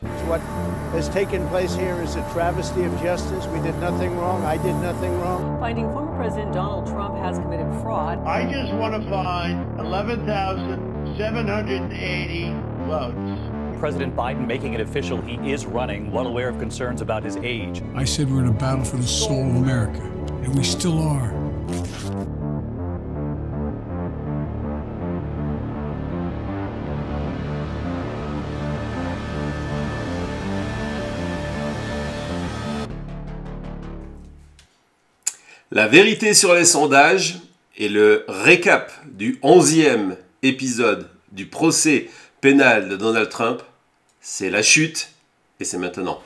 What has taken place here is a travesty of justice. We did nothing wrong. I did nothing wrong. Finding former President Donald Trump has committed fraud. I just want to find 11,780 votes. President Biden making it official he is running, well aware of concerns about his age. I said we're in a battle for the soul of America, and we still are. La vérité sur les sondages et le récap du 11e épisode du procès pénal de Donald Trump, c'est la chute et c'est maintenant.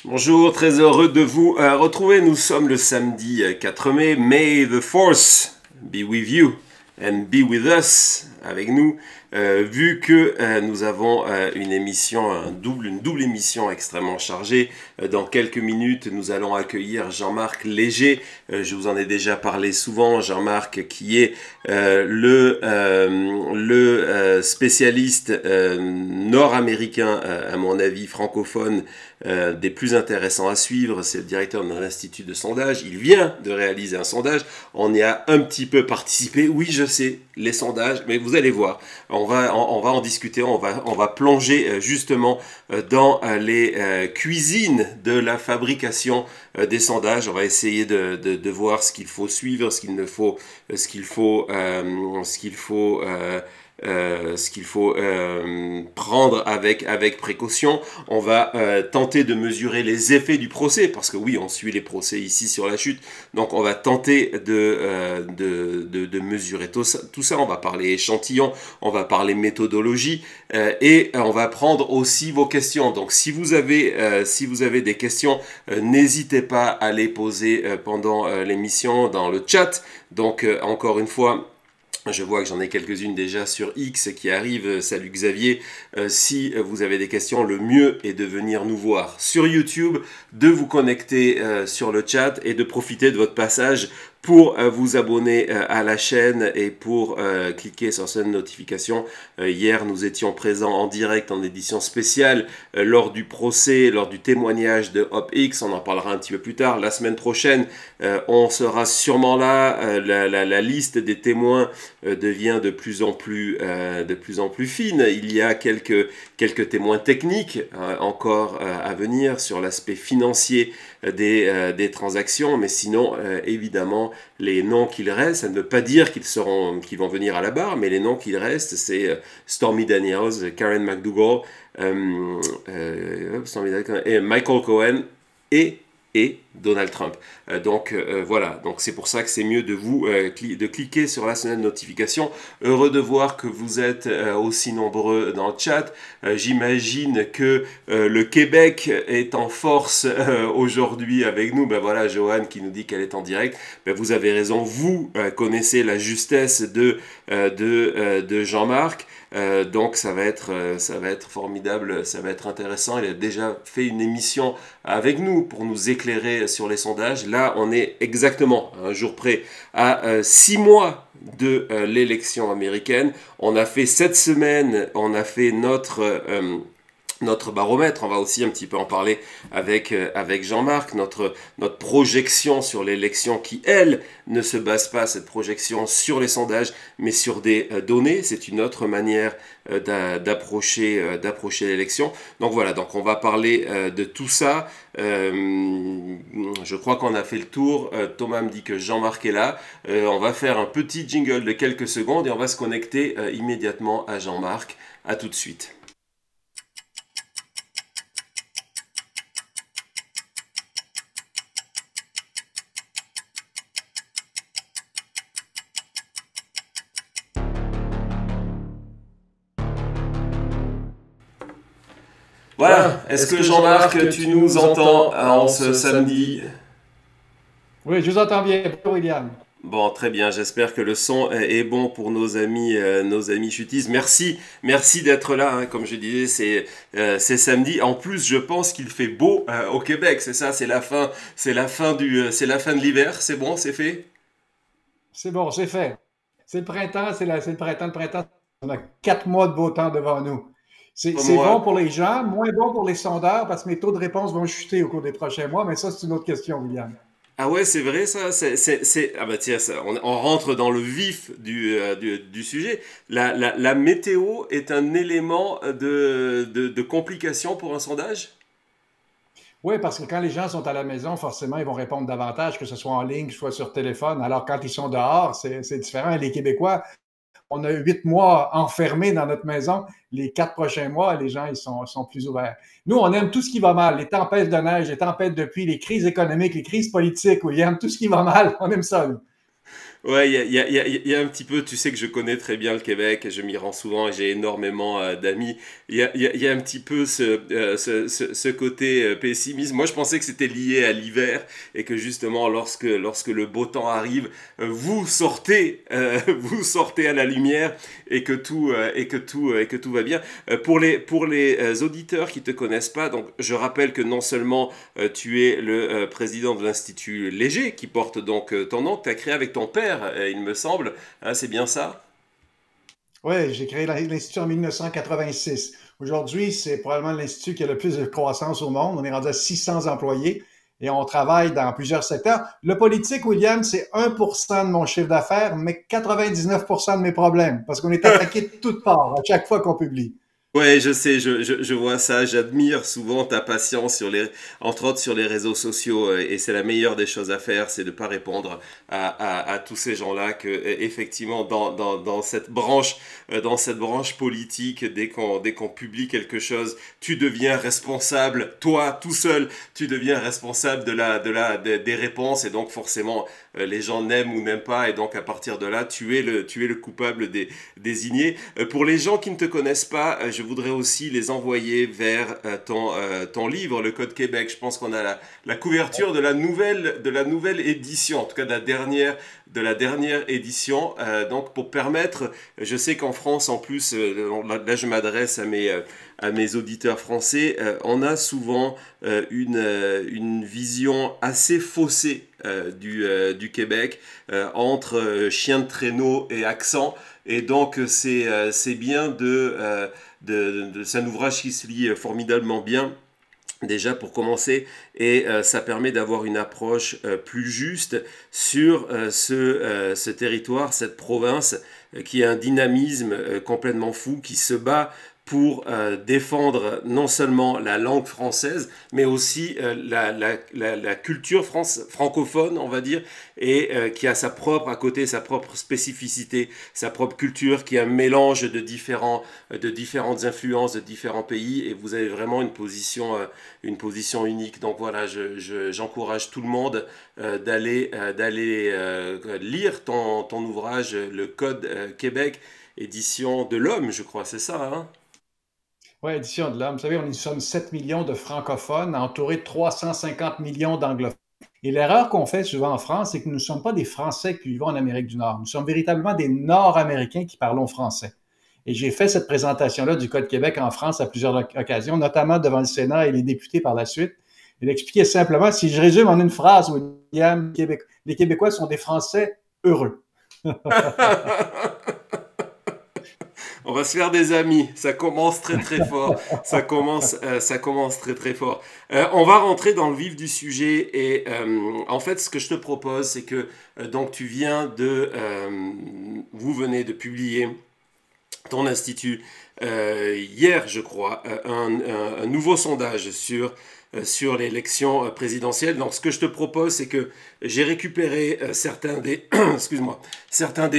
Bonjour, très heureux de vous retrouver. Nous sommes le samedi 4 mai. May the force be with you and be with us, avec nous. Vu que nous avons une émission, une double émission extrêmement chargée, dans quelques minutes, nous allons accueillir Jean-Marc Léger. Je vous en ai déjà parlé souvent. Jean-Marc qui est le spécialiste nord-américain, à mon avis francophone, des plus intéressants à suivre. C'est le directeur de l'Institut de sondage. Il vient de réaliser un sondage. On y a un petit peu participé. Oui, je sais, les sondages, mais vous allez voir. On va en discuter, on va plonger justement dans les cuisines de la fabrication des sondages. On va essayer de voir ce qu'il faut suivre, ce qu'il faut prendre avec précaution. On va tenter de mesurer les effets du procès, parce que oui, on suit les procès ici sur la chute, donc on va tenter de mesurer tout ça. On va parler échantillon, on va parler méthodologie, et on va prendre aussi vos questions. Donc si vous avez des questions, n'hésitez pas à les poser pendant l'émission dans le chat. Donc encore une fois, je vois que j'en ai quelques-unes déjà sur X qui arrivent. Salut Xavier. Si vous avez des questions, le mieux est de venir nous voir sur YouTube, de vous connecter sur le chat et de profiter de votre passage pour vous abonner à la chaîne et pour cliquer sur cette notification. Hier, nous étions présents en direct en édition spéciale lors du procès, lors du témoignage de HopX. On en parlera un petit peu plus tard. La semaine prochaine, on sera sûrement là. La liste des témoins devient de plus en plus fine. Il y a quelques témoins techniques encore à venir sur l'aspect financier des transactions, mais sinon, évidemment, les noms qu'il reste, ça ne veut pas dire qu'ils vont venir à la barre, mais les noms qu'il reste, c'est Stormy Daniels, Karen McDougal, et Michael Cohen et Donald Trump. Donc voilà, donc c'est pour ça que c'est mieux de cliquer sur la sonnette de notification. Heureux de voir que vous êtes aussi nombreux dans le chat. J'imagine que le Québec est en force aujourd'hui avec nous. Ben voilà, Joanne qui nous dit qu'elle est en direct. Ben vous avez raison, vous connaissez la justesse de Jean-Marc. Donc ça va être formidable, ça va être intéressant. Il a déjà fait une émission avec nous pour nous éclairer sur les sondages. Là, on est exactement un jour près à 6 mois de l'élection américaine. On a fait cette semaine, on a fait notre baromètre. On va aussi un petit peu en parler avec Jean-Marc, notre projection sur l'élection qui, elle, ne se base pas, cette projection, sur les sondages, mais sur des données. C'est une autre manière d'approcher l'élection. Donc voilà, donc on va parler de tout ça. Je crois qu'on a fait le tour. Thomas me dit que Jean-Marc est là. On va faire un petit jingle de quelques secondes et on va se connecter immédiatement à Jean-Marc. À tout de suite. Voilà. Est-ce que Jean-Marc, tu nous entends en ce samedi? Oui, je vous entends bien, William. Bon, très bien. J'espère que le son est bon pour nos amis chutistes. Merci d'être là. Hein. Comme je disais, c'est samedi. En plus, je pense qu'il fait beau au Québec. C'est ça, c'est la fin de l'hiver. C'est bon, c'est fait. C'est bon, c'est fait. C'est le printemps, c'est le printemps. Le printemps, on a 4 mois de beau temps devant nous. C'est bon pour les gens, moins bon pour les sondeurs parce que mes taux de réponse vont chuter au cours des prochains mois. Mais ça, c'est une autre question, William. Ah ouais, c'est vrai ça. Ah bah tiens, on rentre dans le vif du sujet. La météo est un élément de complication pour un sondage? Oui, parce que quand les gens sont à la maison, forcément, ils vont répondre davantage, que ce soit en ligne, soit sur téléphone. Alors, quand ils sont dehors, c'est différent. Les Québécois, on a 8 mois enfermés dans notre maison. Les 4 prochains mois, les gens, ils sont plus ouverts. Nous, on aime tout ce qui va mal. Les tempêtes de neige, les tempêtes de pluie, les crises économiques, les crises politiques, William, tout ce qui va mal, on aime ça, nous. Ouais, il y a un petit peu, tu sais que je connais très bien le Québec, je m'y rends souvent et j'ai énormément d'amis. Il y a un petit peu ce côté pessimisme. Moi, je pensais que c'était lié à l'hiver et que justement, lorsque le beau temps arrive, vous sortez à la lumière et que tout va bien. Pour les auditeurs qui te connaissent pas, donc je rappelle que non seulement tu es le président de l'Institut Léger, qui porte donc ton nom, que tu as créé avec ton père, il me semble, hein, c'est bien ça? Oui, j'ai créé l'Institut en 1986. Aujourd'hui, c'est probablement l'Institut qui a le plus de croissance au monde. On est rendu à 600 employés et on travaille dans plusieurs secteurs. Le politique, William, c'est 1% de mon chiffre d'affaires, mais 99% de mes problèmes, parce qu'on est attaqué de toutes parts à chaque fois qu'on publie. Ouais, je sais, je vois ça, j'admire souvent ta patience entre autres sur les réseaux sociaux, et c'est la meilleure des choses à faire, c'est de pas répondre à tous ces gens-là que, effectivement, dans cette branche politique, dès qu'on publie quelque chose, tu deviens responsable, toi, tout seul, tu deviens responsable des réponses, et donc, forcément, les gens n'aiment ou n'aiment pas, et donc, à partir de là, tu es le coupable désigné. Pour les gens qui ne te connaissent pas, je voudrais aussi les envoyer vers ton livre, Le Code Québec. Je pense qu'on a la couverture de la nouvelle édition, en tout cas de la dernière édition. Donc pour permettre, je sais qu'en France en plus, là je m'adresse à mes auditeurs français, on a souvent une vision assez faussée du Québec entre chien de traîneau et accent. Et donc c'est bien c'est un ouvrage qui se lit formidablement bien, déjà pour commencer, et ça permet d'avoir une approche plus juste sur ce territoire, cette province qui a un dynamisme complètement fou, qui se bat pour défendre non seulement la langue française, mais aussi la culture francophone, on va dire, et qui a sa propre spécificité, sa propre culture, qui est un mélange de différentes influences de différents pays, et vous avez vraiment une position unique. Donc voilà, j'encourage tout le monde d'aller lire ton ouvrage, Le Code Québec, édition de l'Homme, je crois, c'est ça, hein? Oui, édition de l'Homme. Vous savez, nous sommes 7 millions de francophones, entourés de 350 millions d'anglophones. Et l'erreur qu'on fait souvent en France, c'est que nous ne sommes pas des Français qui vivons en Amérique du Nord. Nous sommes véritablement des Nord-Américains qui parlons français. Et j'ai fait cette présentation-là du Code Québec en France à plusieurs occasions, notamment devant le Sénat et les députés par la suite. Et d'expliquer simplement, si je résume en une phrase, William, les Québécois sont des Français heureux. On va se faire des amis. Ça commence très très fort. Ça commence très très fort. On va rentrer dans le vif du sujet, et en fait, ce que je te propose, c'est que donc vous venez de publier, ton institut, hier, je crois, un nouveau sondage sur l'élection présidentielle. Donc, ce que je te propose, c'est que j'ai récupéré certains des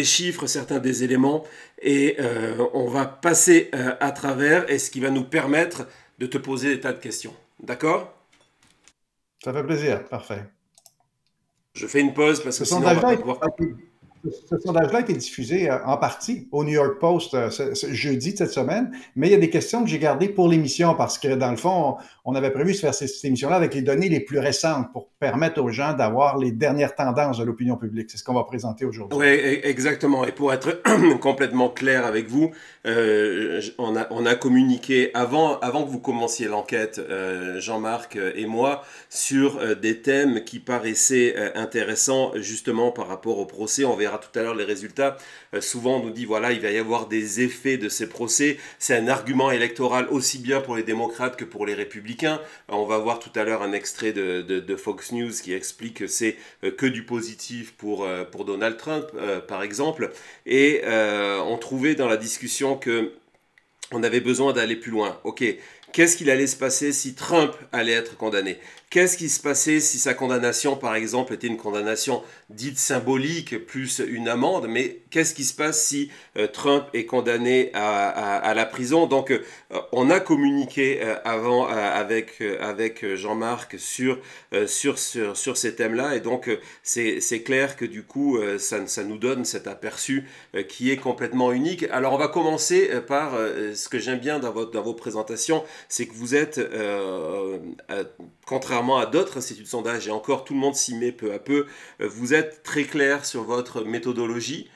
chiffres, certains des éléments, et on va passer à travers, et ce qui va nous permettre de te poser des tas de questions. D'accord? Ça fait plaisir, parfait. Je fais une pause parce que Ce sinon on va sondage-là pas pouvoir... Ce sondage-là a été diffusé en partie au New York Post ce jeudi de cette semaine, mais il y a des questions que j'ai gardées pour l'émission parce que, dans le fond, on avait prévu de faire cette émission-là avec les données les plus récentes pour permettre aux gens d'avoir les dernières tendances de l'opinion publique. C'est ce qu'on va présenter aujourd'hui. Oui, exactement. Et pour être complètement clair avec vous, on a communiqué avant que vous commenciez l'enquête, Jean-Marc et moi, sur des thèmes qui paraissaient intéressants justement par rapport au procès. On verra tout à l'heure les résultats. Souvent, on nous dit, voilà, il va y avoir des effets de ces procès. C'est un argument électoral aussi bien pour les démocrates que pour les républicains. On va voir tout à l'heure un extrait de Fox News qui explique que c'est que du positif pour Donald Trump, par exemple. Et on trouvait dans la discussion que on avait besoin d'aller plus loin. Ok, qu'est-ce qu'il allait se passer si Trump allait être condamné? Qu'est-ce qui se passait si sa condamnation, par exemple, était une condamnation dite symbolique, plus une amende? Mais qu'est-ce qui se passe si Trump est condamné à la prison? Donc, on a communiqué avant avec Jean-Marc sur ces thèmes-là. Et donc, c'est clair que du coup, ça nous donne cet aperçu qui est complètement unique. Alors, on va commencer par ce que j'aime bien dans vos présentations, c'est que vous êtes, contrairement à d'autres instituts de sondage, et encore tout le monde s'y met peu à peu, vous êtes très clair sur votre méthodologie,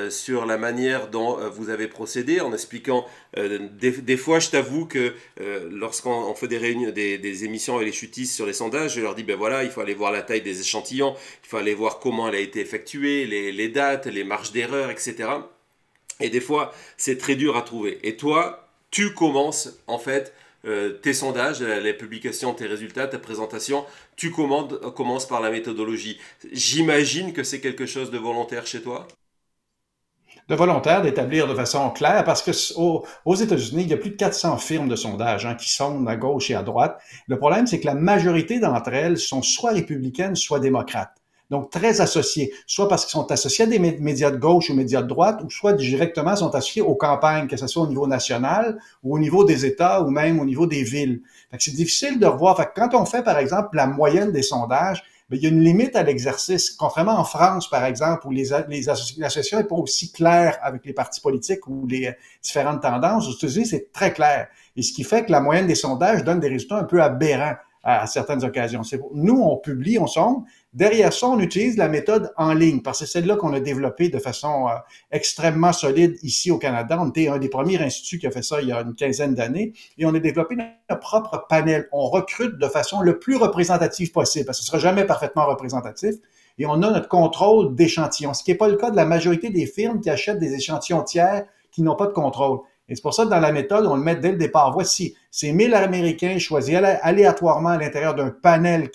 sur la manière dont vous avez procédé, en expliquant des fois, je t'avoue que lorsqu'on fait des réunions, des émissions avec les chutistes sur les sondages, je leur dis, ben voilà, il faut aller voir la taille des échantillons, il faut aller voir comment elle a été effectuée, les dates, les marges d'erreur, etc. Et des fois, c'est très dur à trouver. Et toi, tu commences en fait tes sondages, les publications, tes résultats, ta présentation, tu commences par la méthodologie. J'imagine que c'est quelque chose de volontaire chez toi? De volontaire d'établir de façon claire, parce que aux États-Unis, il y a plus de 400 firmes de sondage qui sondent à gauche et à droite. Le problème, c'est que la majorité d'entre elles sont soit républicaines, soit démocrates. Donc, très associés, soit parce qu'ils sont associés à des médias de gauche ou médias de droite, ou soit directement sont associés aux campagnes, que ce soit au niveau national, ou au niveau des États, ou même au niveau des villes. Fait que c'est difficile de revoir. Fait que quand on fait, par exemple, la moyenne des sondages, bien, il y a une limite à l'exercice, contrairement en France, par exemple, où l'association n'est pas aussi claire avec les partis politiques ou les différentes tendances. Aux États-Unis, c'est très clair. Et ce qui fait que la moyenne des sondages donne des résultats un peu aberrants à certaines occasions. Nous, on publie, on sonde. Derrière ça, on utilise la méthode en ligne, parce que c'est celle-là qu'on a développée de façon extrêmement solide ici au Canada. On était un des premiers instituts qui a fait ça il y a une quinzaine d'années, et on a développé notre propre panel. On recrute de façon le plus représentative possible, parce que ce ne sera jamais parfaitement représentatif, et on a notre contrôle d'échantillons, ce qui n'est pas le cas de la majorité des firmes qui achètent des échantillons tiers qui n'ont pas de contrôle. Et c'est pour ça que dans la méthode, on le met dès le départ. Voici, c'est 1000 Américains choisis aléatoirement à l'intérieur d'un panel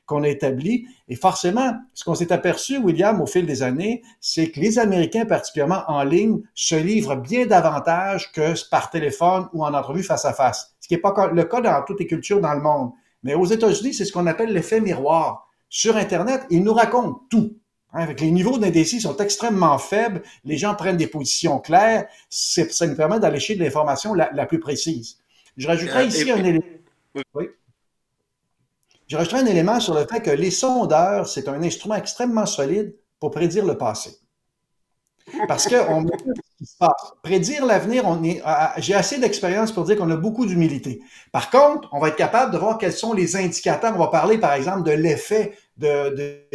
qu'on a établi. Et forcément, ce qu'on s'est aperçu, William, au fil des années, c'est que les Américains, particulièrement en ligne, se livrent bien davantage que par téléphone ou en entrevue face à face. Ce qui n'est pas le cas dans toutes les cultures dans le monde. Mais aux États-Unis, c'est ce qu'on appelle l'effet miroir. Sur Internet, ils nous racontent tout. Avec les niveaux d'indécis sont extrêmement faibles, les gens prennent des positions claires, ça nous permet d'allécher de l'information la plus précise. Je rajouterais ici un élément. Oui. Je rajouterais un élément sur le fait que les sondeurs, c'est un instrument extrêmement solide pour prédire le passé. Parce qu'on mesure ce qui se passe. Prédire l'avenir, j'ai assez d'expérience pour dire qu'on a beaucoup d'humilité. Par contre, on va être capable de voir quels sont les indicateurs. On va parler, par exemple, de l'effet des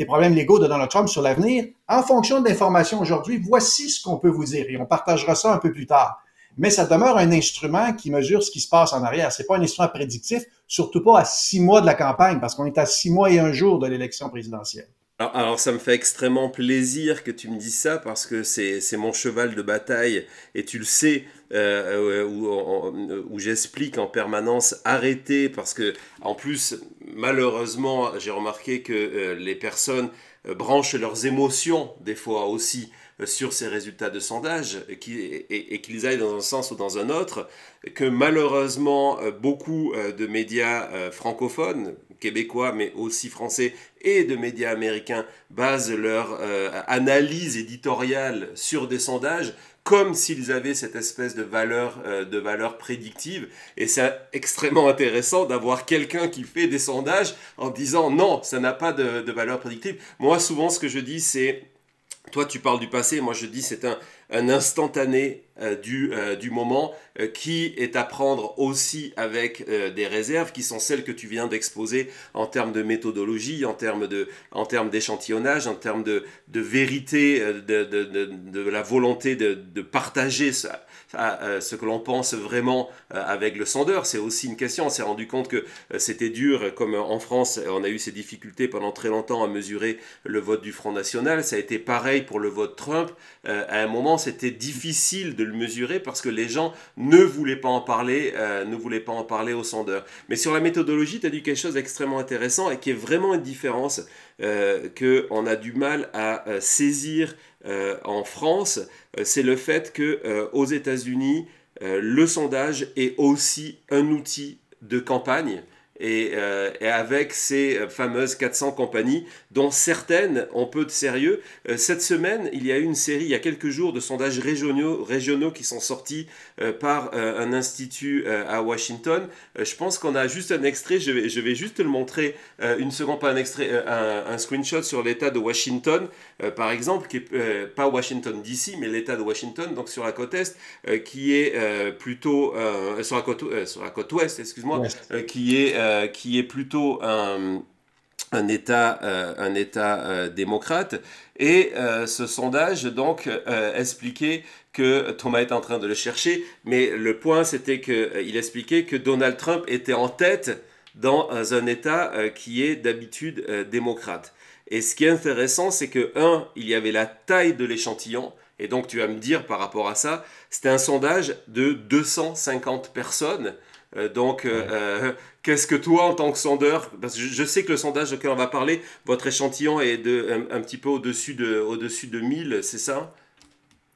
problèmes légaux de Donald Trump sur l'avenir. En fonction de l'information aujourd'hui, voici ce qu'on peut vous dire. Et on partagera ça un peu plus tard. Mais ça demeure un instrument qui mesure ce qui se passe en arrière. C'est pas un instrument prédictif, surtout pas à 6 mois de la campagne, parce qu'on est à 6 mois et 1 jour de l'élection présidentielle. Alors ça me fait extrêmement plaisir que tu me dises ça parce que c'est mon cheval de bataille et tu le sais où j'explique en permanence arrêtez parce que en plus malheureusement j'ai remarqué que les personnes branchent leurs émotions des fois aussi sur ces résultats de sondage et qu'ils aillent dans un sens ou dans un autre, que malheureusement beaucoup de médias francophones, québécois mais aussi français et de médias américains basent leur analyse éditoriale sur des sondages comme s'ils avaient cette espèce de valeur prédictive. Et c'est extrêmement intéressant d'avoir quelqu'un qui fait des sondages en disant non, ça n'a pas de valeur prédictive. Moi, souvent, ce que je dis, c'est, toi, tu parles du passé, moi, je dis c'est un instantané du moment qui est à prendre aussi avec des réserves qui sont celles que tu viens d'exposer en termes de méthodologie, en termes d'échantillonnage, en termes de vérité, de la volonté de partager ce que l'on pense vraiment avec le sondeur. C'est aussi une question. On s'est rendu compte que c'était dur, comme en France, on a eu ces difficultés pendant très longtemps à mesurer le vote du Front National. Ça a été pareil pour le vote Trump. À un moment, c'était difficile de le mesurer parce que les gens ne voulaient pas en parler aux sondeurs. Mais sur la méthodologie, tu as dit quelque chose d'extrêmement intéressant et qui est vraiment une différence qu'on a du mal à saisir en France. C'est le fait qu'aux États-Unis, le sondage est aussi un outil de campagne. Et avec ces fameuses 400 compagnies, dont certaines ont peu de sérieux. Cette semaine, il y a eu une série, il y a quelques jours, de sondages régionaux qui sont sortis par un institut à Washington. Je pense qu'on a juste un extrait, je vais juste te le montrer une seconde, pas un extrait, un screenshot sur l'État de Washington, par exemple, qui est pas Washington DC, mais l'État de Washington, donc sur la côte Est, qui est plutôt, sur la côte Ouest, excuse-moi, qui est plutôt un État démocrate. Et ce sondage donc expliquait que, Thomas est en train de le chercher, mais le point c'était qu'il expliquait que Donald Trump était en tête dans un État qui est d'habitude démocrate. Et ce qui est intéressant, c'est que, il y avait la taille de l'échantillon, et donc tu vas me dire par rapport à ça, c'était un sondage de 250 personnes. Qu'est-ce que toi, en tant que sondeur, parce que je sais que le sondage auquel on va parler, votre échantillon est un petit peu au-dessus de 1000, c'est ça?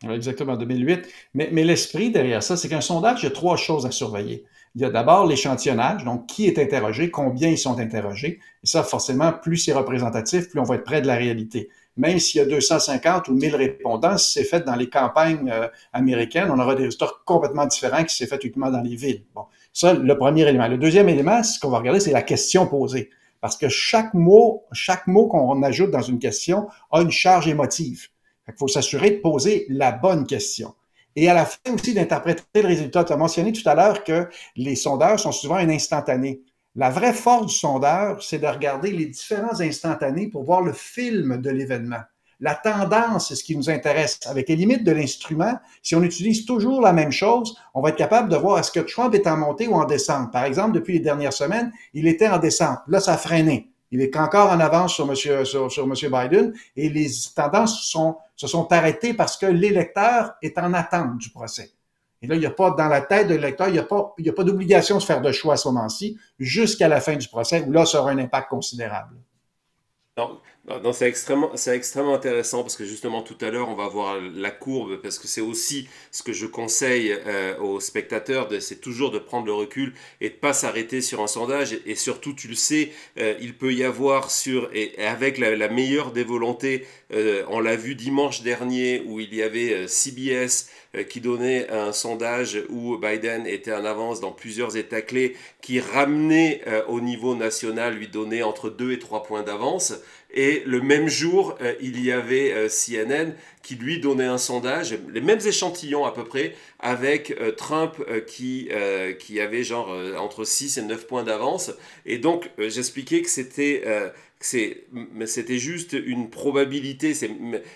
Oui, exactement, 2008. Mais l'esprit derrière ça, c'est qu'un sondage, il y a trois choses à surveiller. Il y a d'abord l'échantillonnage, donc qui est interrogé, combien ils sont interrogés. Et ça, forcément, plus c'est représentatif, plus on va être près de la réalité. Même s'il y a 250 ou 1000 répondants, si c'est fait dans les campagnes américaines, on aura des résultats complètement différents que si c'est fait uniquement dans les villes. Bon, ça, le premier élément. Le deuxième élément, ce qu'on va regarder, c'est la question posée. Parce que chaque mot qu'on ajoute dans une question a une charge émotive. Il faut s'assurer de poser la bonne question. Et à la fin aussi d'interpréter le résultat. Tu as mentionné tout à l'heure que les sondeurs sont souvent un instantané. La vraie force du sondeur, c'est de regarder les différents instantanés pour voir le film de l'événement. La tendance, c'est ce qui nous intéresse. Avec les limites de l'instrument, si on utilise toujours la même chose, on va être capable de voir est-ce que Trump est en montée ou en descente. Par exemple, depuis les dernières semaines, il était en descente. Là, ça a freiné. Il est encore en avance sur M. Biden et les tendances se sont arrêtées parce que l'électeur est en attente du procès. Et là, il n'y a pas, dans la tête de l'électeur, il n'y a pas d'obligation de faire de choix à ce moment-ci jusqu'à la fin du procès où là, ça aura un impact considérable. Non, c'est extrêmement intéressant parce que justement tout à l'heure on va voir la courbe parce que c'est aussi ce que je conseille aux spectateurs, c'est toujours de prendre le recul et de pas s'arrêter sur un sondage et surtout tu le sais, il peut y avoir et avec la meilleure des volontés, on l'a vu dimanche dernier où il y avait CBS qui donnait un sondage où Biden était en avance dans plusieurs États clés qui ramenait au niveau national, lui donnait entre 2 et 3 points d'avance. Et le même jour, il y avait CNN qui lui donnait un sondage, les mêmes échantillons à peu près, avec Trump qui avait genre entre 6 et 9 points d'avance. Et donc, j'expliquais que c'était juste une probabilité,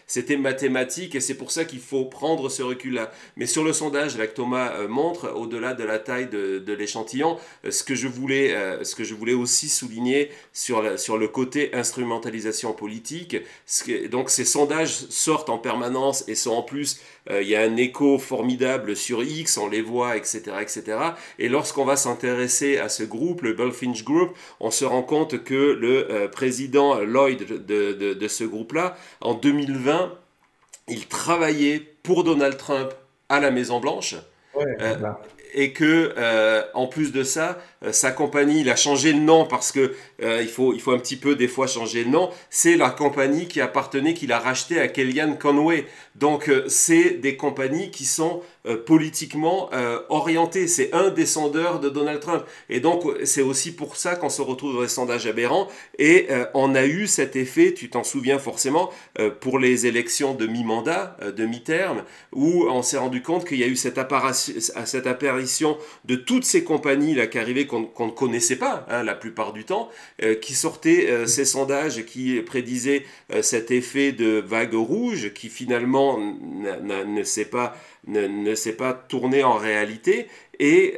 c'était mathématique et c'est pour ça qu'il faut prendre ce recul-là. Mais sur le sondage là, que Thomas montre, au-delà de la taille de l'échantillon, ce que je voulais aussi souligner sur le côté instrumentalisation politique, donc ces sondages sortent en permanence et sont en plus, il y a un écho formidable sur X, on les voit, etc. etc. Et lorsqu'on va s'intéresser à ce groupe, le Bulfinch Group, on se rend compte que le président Lloyd de ce groupe-là, en 2020, il travaillait pour Donald Trump à la Maison-Blanche. Ouais, et que en plus de ça, sa compagnie, il a changé le nom parce que il faut un petit peu des fois changer le nom. C'est la compagnie qui appartenait, qu'il a racheté à Kellyanne Conway. Donc c'est des compagnies qui sont politiquement orientées. C'est un des sondeurs de Donald Trump. Et donc c'est aussi pour ça qu'on se retrouve dans les sondages aberrants. Et on a eu cet effet, tu t'en souviens forcément, pour les élections de mi-mandat, de mi-terme, où on s'est rendu compte qu'il y a eu cette apparition de toutes ces compagnies là qui arrivaient qu'on ne connaissait pas, hein, la plupart du temps, qui sortaient ces sondages et qui prédisaient cet effet de vague rouge qui finalement ne s'est pas tourné en réalité et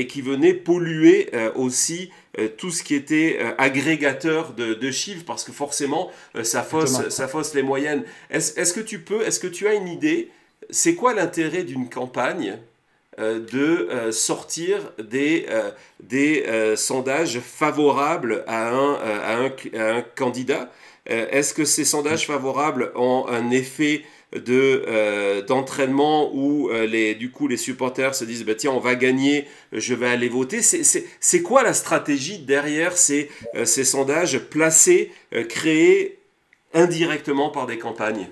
qui venait polluer aussi tout ce qui était agrégateur de chiffres parce que forcément ça fausse les moyennes. Est-ce que tu as une idée, c'est quoi l'intérêt d'une campagne de sortir des sondages favorables à un candidat? Est-ce que ces sondages favorables ont un effet d'entraînement où du coup les supporters se disent bah, tiens on va gagner, je vais aller voter. C'est quoi la stratégie derrière ces sondages placés, créés indirectement par des campagnes?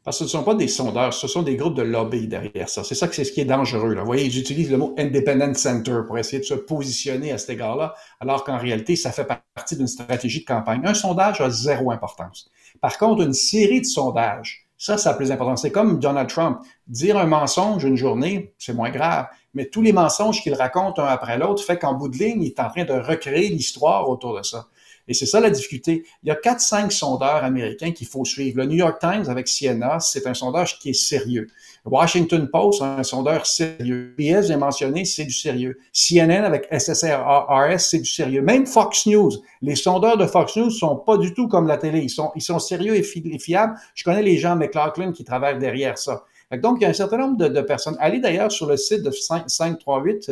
Parce que ce ne sont pas des sondeurs, ce sont des groupes de lobby derrière ça. C'est ce qui est dangereux. Là. Vous voyez, ils utilisent le mot Independent Center pour essayer de se positionner à cet égard-là, alors qu'en réalité, ça fait partie d'une stratégie de campagne. Un sondage a zéro importance. Par contre, une série de sondages, ça a plus d'importance. C'est comme Donald Trump. Dire un mensonge une journée, c'est moins grave. Mais tous les mensonges qu'il raconte un après l'autre fait qu'en bout de ligne, il est en train de recréer l'histoire autour de ça. Et c'est ça la difficulté. Il y a 4-5 sondeurs américains qu'il faut suivre. Le New York Times avec Siena, c'est un sondage qui est sérieux. Le Washington Post, un sondeur sérieux. PS, j'ai mentionné, c'est du sérieux. CNN avec SSRS, c'est du sérieux. Même Fox News. Les sondeurs de Fox News sont pas du tout comme la télé. Ils sont sérieux et fiables. Je connais les gens McLaughlin qui travaillent derrière ça. Donc, il y a un certain nombre de personnes. Allez d'ailleurs sur le site de 538,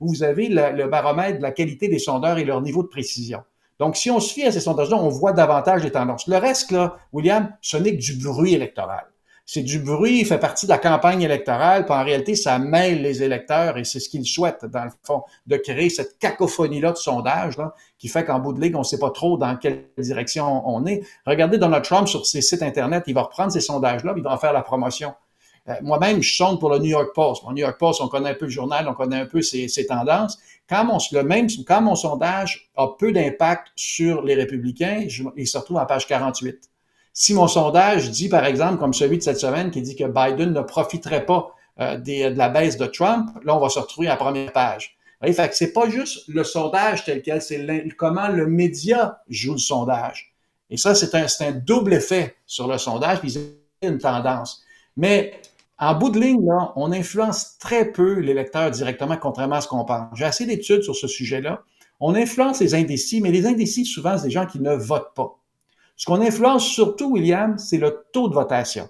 où vous avez le baromètre de la qualité des sondeurs et leur niveau de précision. Donc, si on se fie à ces sondages-là, on voit davantage les tendances. Le reste, là, William, ce n'est que du bruit électoral. C'est du bruit, il fait partie de la campagne électorale, puis en réalité, ça mêle les électeurs et c'est ce qu'ils souhaitent, dans le fond, de créer cette cacophonie-là de sondages, là, qui fait qu'en bout de ligne, on ne sait pas trop dans quelle direction on est. Regardez Donald Trump sur ses sites Internet, il va reprendre ces sondages-là, il va en faire la promotion. Moi-même, je sonde pour le New York Post. Le New York Post, on connaît un peu le journal, on connaît un peu ses tendances. Quand mon sondage a peu d'impact sur les républicains, il se retrouve à page 48. Si mon sondage dit, par exemple, comme celui de cette semaine, qui dit que Biden ne profiterait pas de la baisse de Trump, là, on va se retrouver à la première page. Vous voyez, fait que c'est pas juste le sondage tel quel, c'est comment le média joue le sondage. Et ça, c'est un double effet sur le sondage, puis c'est une tendance. Mais en bout de ligne, là, on influence très peu l'électeur directement, contrairement à ce qu'on pense. J'ai assez d'études sur ce sujet-là. On influence les indécis, mais les indécis, souvent, c'est des gens qui ne votent pas. Ce qu'on influence surtout, William, c'est le taux de votation.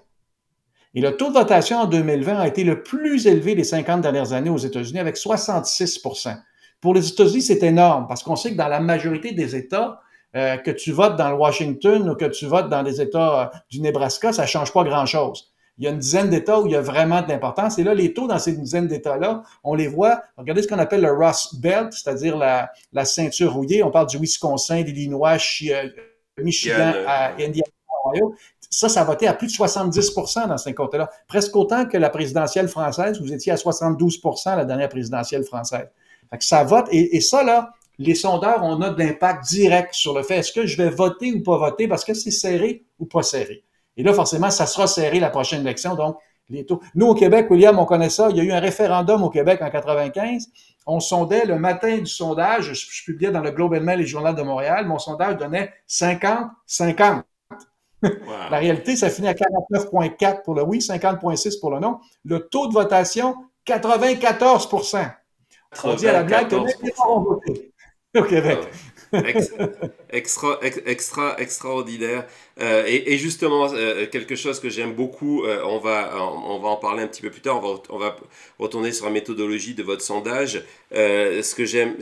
Et le taux de votation en 2020 a été le plus élevé des 50 dernières années aux États-Unis, avec 66%. Pour les États-Unis, c'est énorme, parce qu'on sait que dans la majorité des États, que tu votes dans le Washington ou que tu votes dans les États du Nebraska, ça ne change pas grand-chose. Il y a une dizaine d'États où il y a vraiment de l'importance. Et là, les taux dans ces dizaines d'États-là, on les voit. Regardez ce qu'on appelle le Rust Belt, c'est-à-dire la ceinture rouillée. On parle du Wisconsin, d'Illinois, Michigan, Indiana, Ohio. Ça a voté à plus de 70% dans ces côtés-là. Presque autant que la présidentielle française. Vous étiez à 72% la dernière présidentielle française. Fait que ça vote. Et ça, là, les sondeurs, on a de l'impact direct sur le fait est-ce que je vais voter ou pas voter parce que c'est serré ou pas serré. Et là, forcément, ça sera serré la prochaine élection. Donc, les taux. Nous, au Québec, William, on connaît ça. Il y a eu un référendum au Québec en 95. On sondait le matin du sondage. Je publiais dans le Globe and Mail et le Journal de Montréal. Mon sondage donnait 50-50. Wow. La réalité, ça finit à 49,4 pour le oui, 50,6 pour le non. Le taux de votation, 94%. On dit à la blague que les gens ont voté au Québec. Extraordinaire. Et justement, quelque chose que j'aime beaucoup, on va en parler un petit peu plus tard, on va retourner sur la méthodologie de votre sondage. Ce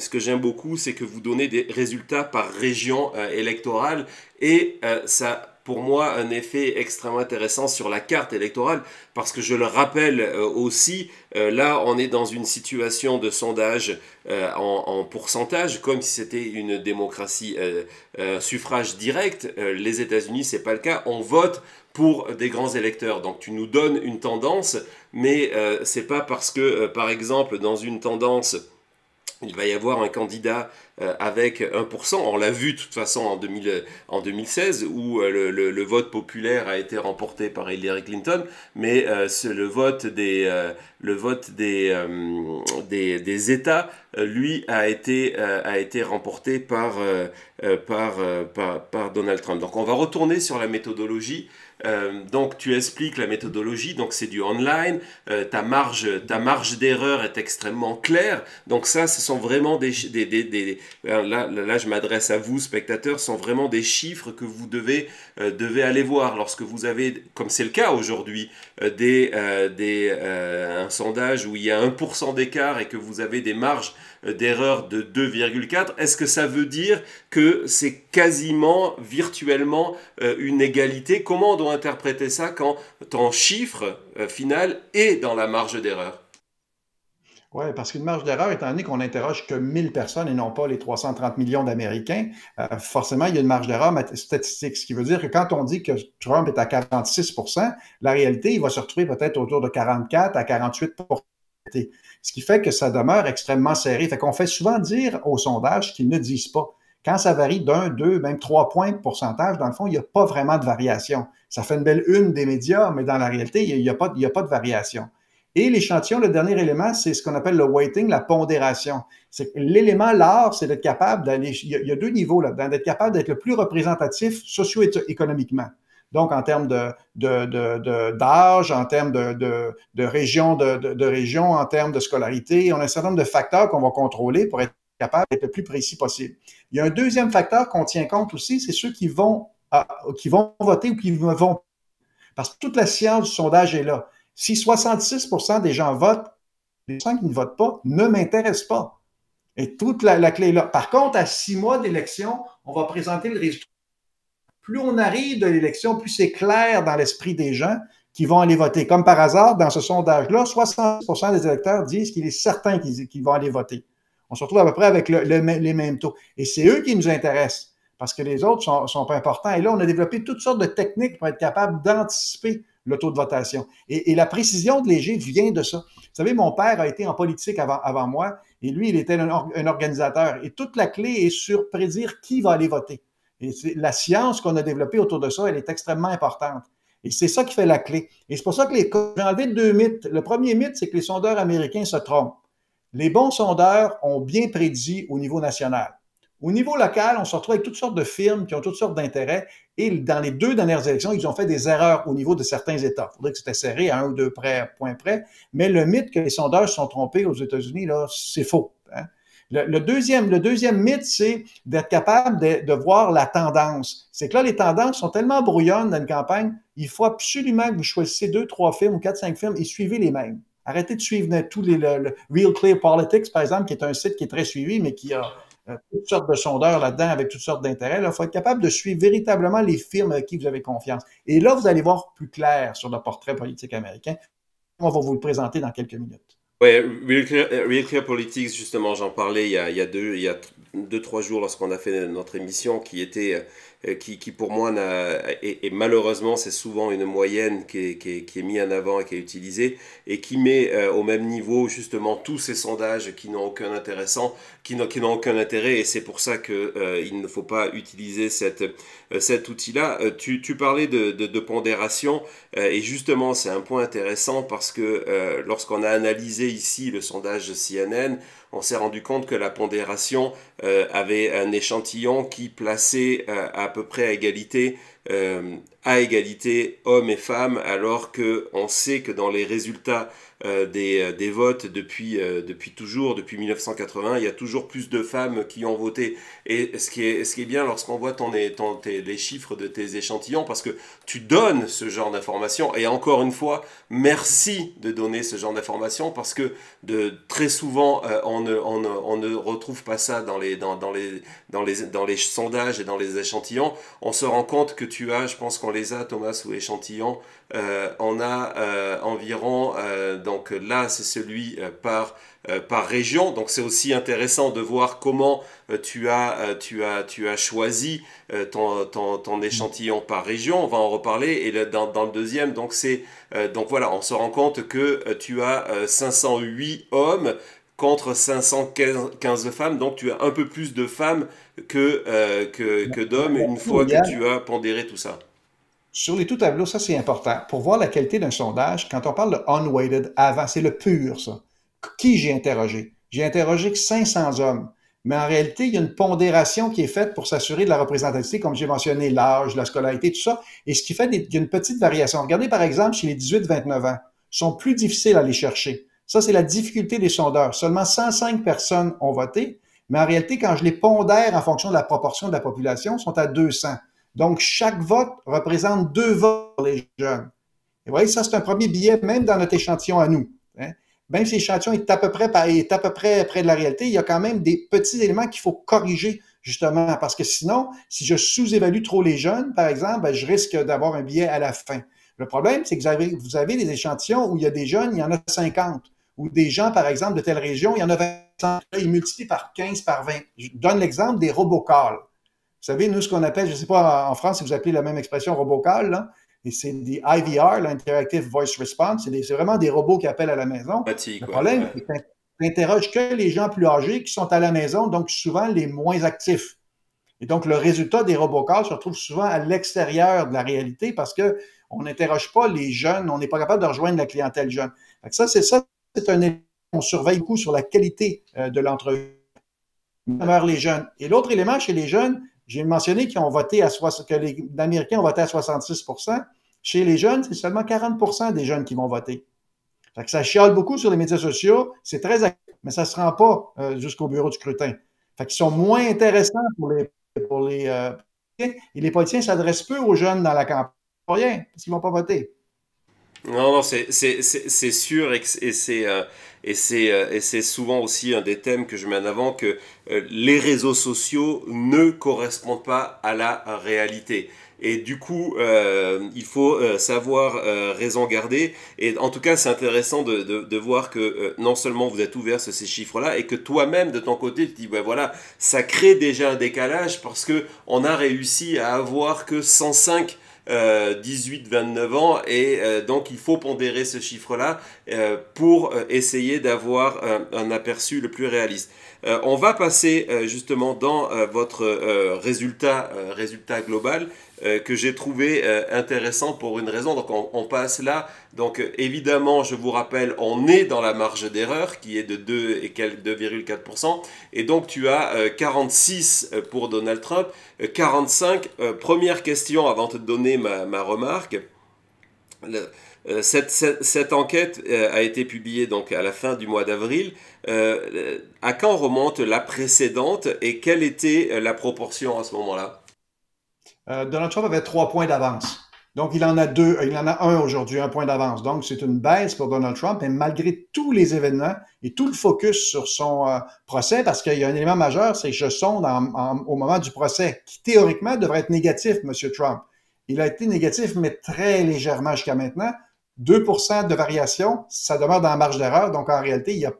que j'aime beaucoup, c'est que vous donnez des résultats par région électorale et ça pour moi un effet extrêmement intéressant sur la carte électorale, parce que je le rappelle aussi, là on est dans une situation de sondage en pourcentage, comme si c'était une démocratie suffrage direct. Les États-Unis, c'est pas le cas, on vote pour des grands électeurs. Donc tu nous donnes une tendance, mais c'est pas parce que, par exemple, dans une tendance, il va y avoir un candidat avec 1%. On l'a vu de toute façon en 2016 où le vote populaire a été remporté par Hillary Clinton, mais le vote des États, lui, a été remporté par Donald Trump. Donc on va retourner sur la méthodologie. Donc tu expliques la méthodologie, donc c'est du online, ta marge d'erreur est extrêmement claire, donc ça ce sont vraiment là je m'adresse à vous spectateurs, ce sont vraiment des chiffres que vous devez aller voir lorsque vous avez, comme c'est le cas aujourd'hui, un sondage où il y a 1% d'écart et que vous avez des marges d'erreur de 2,4, est-ce que ça veut dire que c'est quasiment virtuellement une égalité? Comment on doit interpréter ça quand ton chiffre final est dans la marge d'erreur? Oui, parce qu'une marge d'erreur, étant donné qu'on n'interroge que 1000 personnes et non pas les 330 millions d'Américains, forcément, il y a une marge d'erreur statistique. Ce qui veut dire que quand on dit que Trump est à 46%, la réalité, il va se retrouver peut-être autour de 44 à 48%. Ce qui fait que ça demeure extrêmement serré. Fait qu'on fait souvent dire aux sondages qu'ils ne disent pas. Quand ça varie d'1, 2, même 3 points de pourcentage, dans le fond, il n'y a pas vraiment de variation. Ça fait une belle une des médias, mais dans la réalité, il n'y a pas de variation. Et l'échantillon, le dernier élément, c'est ce qu'on appelle le weighting, la pondération. C'est l'élément, l'art, c'est d'être capable d'aller, il y a deux niveaux là-dedans, d'être capable d'être le plus représentatif socio-économiquement. Donc, en termes d'âge, en termes de région, en termes de scolarité, on a un certain nombre de facteurs qu'on va contrôler pour être capable d'être le plus précis possible. Il y a un deuxième facteur qu'on tient compte aussi, c'est ceux qui vont voter ou qui vont. Parce que toute la science du sondage est là. Si 66% des gens votent, les gens qui ne votent pas ne m'intéressent pas. Et toute la clé est là. Par contre, à 6 mois d'élection, on va présenter le résultat. Plus on arrive de l'élection, plus c'est clair dans l'esprit des gens qui vont aller voter. Comme par hasard, dans ce sondage-là, 60% des électeurs disent qu'il est certain qu'ils vont aller voter. On se retrouve à peu près avec les mêmes taux. Et c'est eux qui nous intéressent, parce que les autres sont pas importants. Et là, on a développé toutes sortes de techniques pour être capable d'anticiper le taux de votation. Et la précision de Léger vient de ça. Vous savez, mon père a été en politique avant moi, et lui, il était un organisateur. Et toute la clé est sur prédire qui va aller voter. Et la science qu'on a développée autour de ça, elle est extrêmement importante. Et c'est ça qui fait la clé. Et c'est pour ça que j'ai enlevé 2 mythes. Le premier mythe, c'est que les sondeurs américains se trompent. Les bons sondeurs ont bien prédit au niveau national. Au niveau local, on se retrouve avec toutes sortes de firmes qui ont toutes sortes d'intérêts. Et dans les 2 dernières élections, ils ont fait des erreurs au niveau de certains États. Il faudrait que c'était serré à 1 ou 2 points près. Mais le mythe que les sondeurs se sont trompés aux États-Unis, là, c'est faux. Hein? Le deuxième mythe, c'est d'être capable de voir la tendance. C'est que là, les tendances sont tellement brouillonnes dans une campagne, il faut absolument que vous choisissiez 2, 3 films ou 4, 5 films et suivez les mêmes. Arrêtez de suivre tous le Real Clear Politics, par exemple, qui est un site qui est très suivi, mais qui a toutes sortes de sondeurs là-dedans avec toutes sortes d'intérêts. Il faut être capable de suivre véritablement les firmes avec qui vous avez confiance. Et là, vous allez voir plus clair sur le portrait politique américain. On va vous le présenter dans quelques minutes. Ouais, Real Clear Politics, justement, j'en parlais il y a 2-3 jours lorsqu'on a fait notre émission qui pour moi et malheureusement c'est souvent une moyenne qui est mise en avant et qui est utilisée et qui met au même niveau justement tous ces sondages qui n'ont aucun intérêt et c'est pour ça que il ne faut pas utiliser cet outil-là. Tu parlais de pondération et justement c'est un point intéressant parce que lorsqu'on a analysé ici le sondage CNN, on s'est rendu compte que la pondération avait un échantillon qui plaçait à peu près à égalité à égalité hommes et femmes, alors qu'on sait que dans les résultats des votes depuis toujours, depuis 1980, il y a toujours plus de femmes qui ont voté. Et ce qui est bien lorsqu'on voit les chiffres de tes échantillons, parce que tu donnes ce genre d'informations, et encore une fois, merci de donner ce genre d'informations, parce que très souvent, on ne retrouve pas ça dans les sondages et dans les échantillons. On se rend compte que tu as, je pense qu'on les a, Thomas, sous échantillon, on a environ, donc là c'est celui par région, donc c'est aussi intéressant de voir comment tu as choisi ton échantillon par région. On va en reparler. Et dans le deuxième, donc donc voilà, on se rend compte que tu as 508 hommes contre 515 femmes, donc tu as un peu plus de femmes que d'hommes une fois que tu as pondéré tout ça. Sur les tout tableaux, ça c'est important. Pour voir la qualité d'un sondage, quand on parle de unweighted avant, c'est le pur, ça. Qui j'ai interrogé? J'ai interrogé que 500 hommes. Mais en réalité, il y a une pondération qui est faite pour s'assurer de la représentativité, comme j'ai mentionné, l'âge, la scolarité, tout ça. Et ce qui fait qu'il y a une petite variation. Regardez par exemple chez les 18-29 ans. Ils sont plus difficiles à aller chercher. Ça, c'est la difficulté des sondeurs. Seulement 105 personnes ont voté. Mais en réalité, quand je les pondère en fonction de la proportion de la population, ils sont à 200. Donc, chaque vote représente 2 votes pour les jeunes. Et vous voyez, ça, c'est un premier billet, même dans notre échantillon à nous. Hein? Même si l'échantillon est à peu près près de la réalité, il y a quand même des petits éléments qu'il faut corriger, justement, parce que sinon, si je sous-évalue trop les jeunes, par exemple, ben, je risque d'avoir un biais à la fin. Le problème, c'est que vous avez des échantillons où il y a des jeunes, il y en a 50, ou des gens, par exemple, de telle région, il y en a 20. Là, ils multiplient par 15, par 20. Je donne l'exemple des robocalls. Vous savez, nous, ce qu'on appelle, je ne sais pas en France si vous appelez la même expression robocal, là, et c'est des IVR, l'Interactive Voice Response, c'est vraiment des robots qui appellent à la maison. Le problème, c'est que tu n'interroges que les gens plus âgés qui sont à la maison, donc souvent les moins actifs. Et donc, le résultat des robocalls se retrouve souvent à l'extérieur de la réalité parce qu'on n'interroge pas les jeunes, on n'est pas capable de rejoindre la clientèle jeune. Ça, c'est un élément qu'on surveille beaucoup sur la qualité de l'entrevue. Les jeunes. Et l'autre élément chez les jeunes, j'ai mentionné que les Américains ont voté à 66%. Chez les jeunes, c'est seulement 40% des jeunes qui vont voter. Fait que ça chiale beaucoup sur les médias sociaux, c'est très actif, mais ça ne se rend pas jusqu'au bureau du scrutin. Fait qu'ils sont moins intéressants pour les politiciens, et les politiciens s'adressent peu aux jeunes dans la campagne. Pas rien, parce qu'ils ne vont pas voter. Non, c'est sûr, et c'est souvent aussi un des thèmes que je mets en avant, que les réseaux sociaux ne correspondent pas à la réalité. Et du coup, il faut savoir raison garder. Et en tout cas, c'est intéressant de voir que non seulement vous êtes ouvert sur ces chiffres-là, et que toi-même, de ton côté, tu te dis, ben voilà, ça crée déjà un décalage, parce que on a réussi à avoir que 105 18-29 ans, et donc il faut pondérer ce chiffre-là pour essayer d'avoir un aperçu le plus réaliste. On va passer justement dans votre résultat global que j'ai trouvé intéressant pour une raison. Donc on passe là. Donc évidemment, je vous rappelle, on est dans la marge d'erreur qui est de 2,4%. Et donc tu as 46 pour Donald Trump, 45. Première question avant de te donner ma remarque. Cette enquête a été publiée donc à la fin du mois d'avril. À quand remonte la précédente et quelle était la proportion à ce moment-là? Donald Trump avait 3 points d'avance. Donc, il en a 2. Il en a 1 aujourd'hui, 1 point d'avance. Donc, c'est une baisse pour Donald Trump, mais malgré tous les événements et tout le focus sur son procès, parce qu'il y a un élément majeur, c'est que je sonde au moment du procès, qui théoriquement devrait être négatif, M. Trump. Il a été négatif, mais très légèrement jusqu'à maintenant. 2% de variation, ça demeure dans la marge d'erreur. Donc, en réalité, il n'y a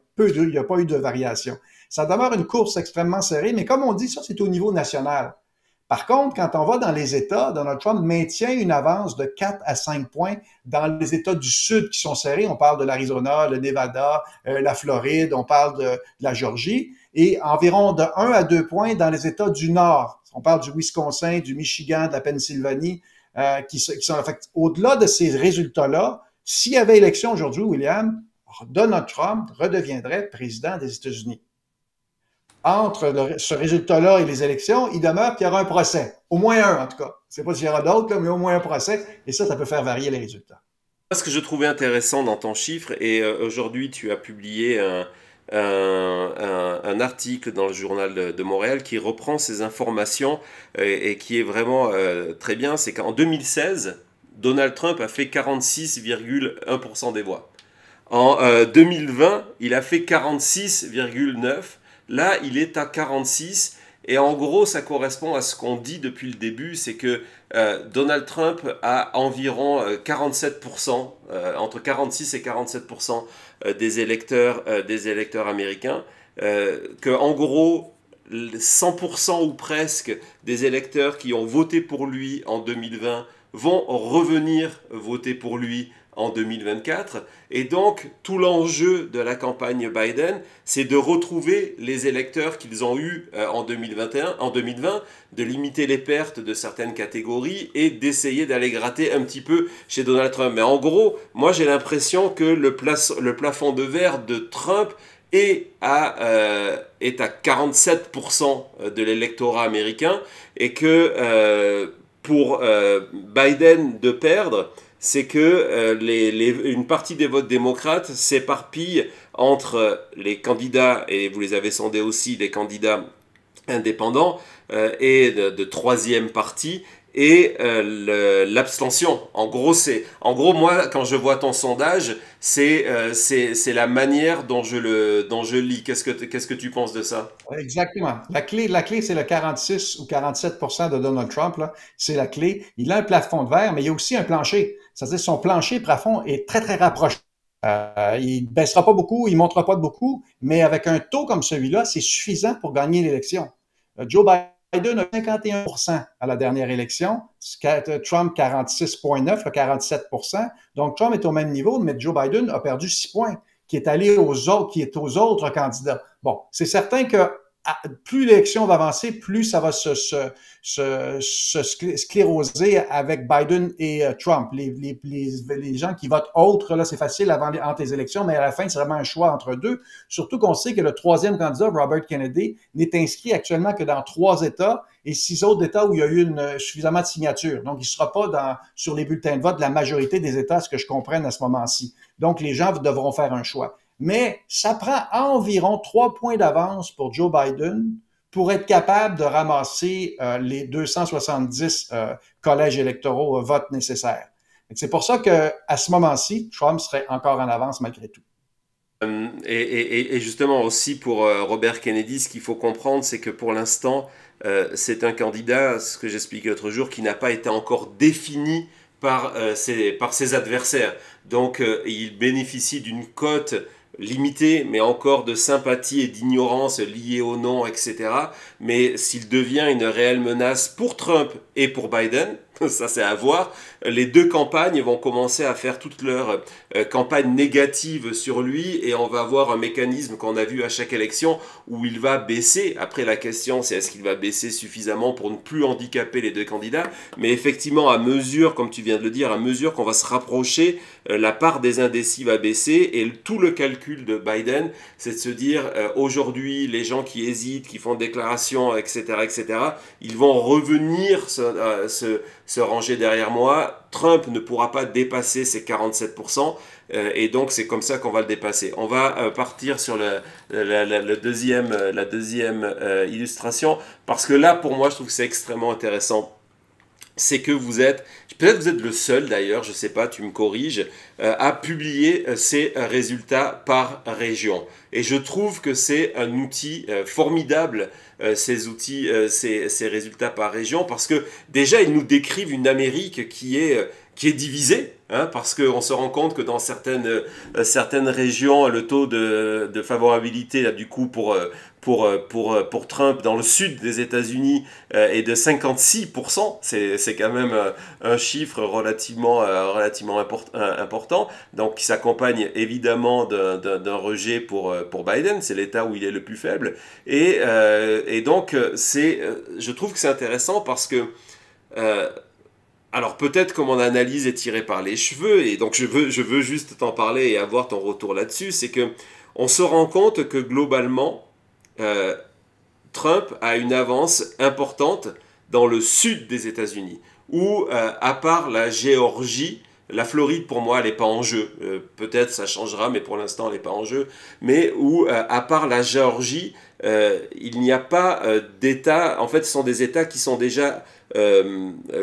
pas eu de variation. Ça demeure une course extrêmement serrée, mais comme on dit, ça, c'est au niveau national. Par contre, quand on va dans les États, Donald Trump maintient une avance de 4 à 5 points dans les États du Sud qui sont serrés. On parle de l'Arizona, le Nevada, la Floride, on parle de la Géorgie, et environ de 1 à 2 points dans les États du Nord. On parle du Wisconsin, du Michigan, de la Pennsylvanie, qui sont affectés. Au-delà de ces résultats-là, s'il y avait élection aujourd'hui, William, Donald Trump redeviendrait président des États-Unis. entre ce résultat-là et les élections, il demeure qu'il y aura un procès. Au moins un, en tout cas. Je ne sais pas s'il y aura d'autres, mais au moins un procès. Et ça peut faire varier les résultats. Ce que je trouvais intéressant dans ton chiffre, et aujourd'hui tu as publié un article dans le journal de Montréal qui reprend ces informations et qui est vraiment très bien, c'est qu'en 2016, Donald Trump a fait 46,1% des voix. En 2020, il a fait 46,9%. Là, il est à 46%. Et en gros, ça correspond à ce qu'on dit depuis le début, c'est que Donald Trump a environ 47%, entre 46 et 47% des électeurs américains, que en gros, 100% ou presque des électeurs qui ont voté pour lui en 2020 vont revenir voter pour lui en 2024. Et donc, tout l'enjeu de la campagne Biden, c'est de retrouver les électeurs qu'ils ont eus en 2020, de limiter les pertes de certaines catégories et d'essayer d'aller gratter un petit peu chez Donald Trump. Mais en gros, moi j'ai l'impression que le plafond de verre de Trump est à 47% de l'électorat américain et que pour Biden de perdre, c'est que une partie des votes démocrates s'éparpillent entre les candidats, et vous les avez sondés aussi, les candidats indépendants et de troisième parti, et l'abstention. En gros, moi, quand je vois ton sondage, c'est la manière dont je le lis. Qu'est-ce que tu penses de ça? Exactement. La clé, c'est le 46 ou 47% de Donald Trump, là. C'est la clé. Il a un plafond de verre, mais il y a aussi un plancher. C'est-à-dire son plancher-plafond est très, très rapproché. Il ne baissera pas beaucoup, il ne montera pas de beaucoup, mais avec un taux comme celui-là, c'est suffisant pour gagner l'élection. Joe Biden a 51% à la dernière élection, Trump 46,9%, 47%. Donc Trump est au même niveau, mais Joe Biden a perdu 6 points, qui est aux autres candidats. Bon, c'est certain que plus l'élection va avancer, plus ça va se scléroser avec Biden et Trump. Les gens qui votent autre, là, c'est facile entre les élections, mais à la fin, c'est vraiment un choix entre deux. Surtout qu'on sait que le troisième candidat, Robert Kennedy, n'est inscrit actuellement que dans 3 États et 6 autres États où il y a eu suffisamment de signatures. Donc, il ne sera pas sur les bulletins de vote de la majorité des États, ce que je comprenne à ce moment-ci. Donc, les gens devront faire un choix. Mais ça prend environ 3 points d'avance pour Joe Biden pour être capable de ramasser les 270 collèges électoraux votes nécessaires. C'est pour ça qu'à ce moment-ci, Trump serait encore en avance malgré tout. Et justement aussi pour Robert Kennedy, ce qu'il faut comprendre, c'est que pour l'instant, c'est un candidat, ce que j'expliquais l'autre jour, qui n'a pas été encore défini par ses adversaires. Donc il bénéficie d'une cote limité, mais encore de sympathie et d'ignorance liées au nom, etc. Mais s'il devient une réelle menace pour Trump et pour Biden, ça c'est à voir, les deux campagnes vont commencer à faire toute leur campagne négative sur lui et on va avoir un mécanisme qu'on a vu à chaque élection où il va baisser. Après la question c'est est-ce qu'il va baisser suffisamment pour ne plus handicaper les deux candidats, mais effectivement à mesure, comme tu viens de le dire, à mesure qu'on va se rapprocher, la part des indécis va baisser et tout le calcul de Biden c'est de se dire aujourd'hui les gens qui hésitent, qui font des déclarations, etc., ils vont revenir se ranger derrière moi. Trump ne pourra pas dépasser ces 47%, et donc c'est comme ça qu'on va le dépasser. On va partir sur la deuxième illustration, parce que là, pour moi, je trouve que c'est extrêmement intéressant. C'est que peut-être vous êtes le seul d'ailleurs, je ne sais pas, tu me corriges, à publier ces résultats par région. Et je trouve que c'est un outil formidable, ces résultats par région, parce que déjà ils nous décrivent une Amérique qui est divisée, hein, parce qu'on se rend compte que dans certaines régions, le taux de favorabilité, là, du coup, pour Trump dans le sud des États-Unis est de 56%. C'est quand même un chiffre relativement important, donc qui s'accompagne évidemment d'un rejet pour Biden. C'est l'État où il est le plus faible. Et donc, je trouve que c'est intéressant parce que alors peut-être que mon analyse est tirée par les cheveux, et donc je veux juste t'en parler et avoir ton retour là-dessus, c'est que on se rend compte que globalement, Trump a une avance importante dans le sud des États-Unis, où, à part la Géorgie, la Floride, pour moi, elle n'est pas en jeu. Peut-être ça changera, mais pour l'instant, elle n'est pas en jeu. Mais où, à part la Géorgie, il n'y a pas d'États. En fait, ce sont des États qui sont déjà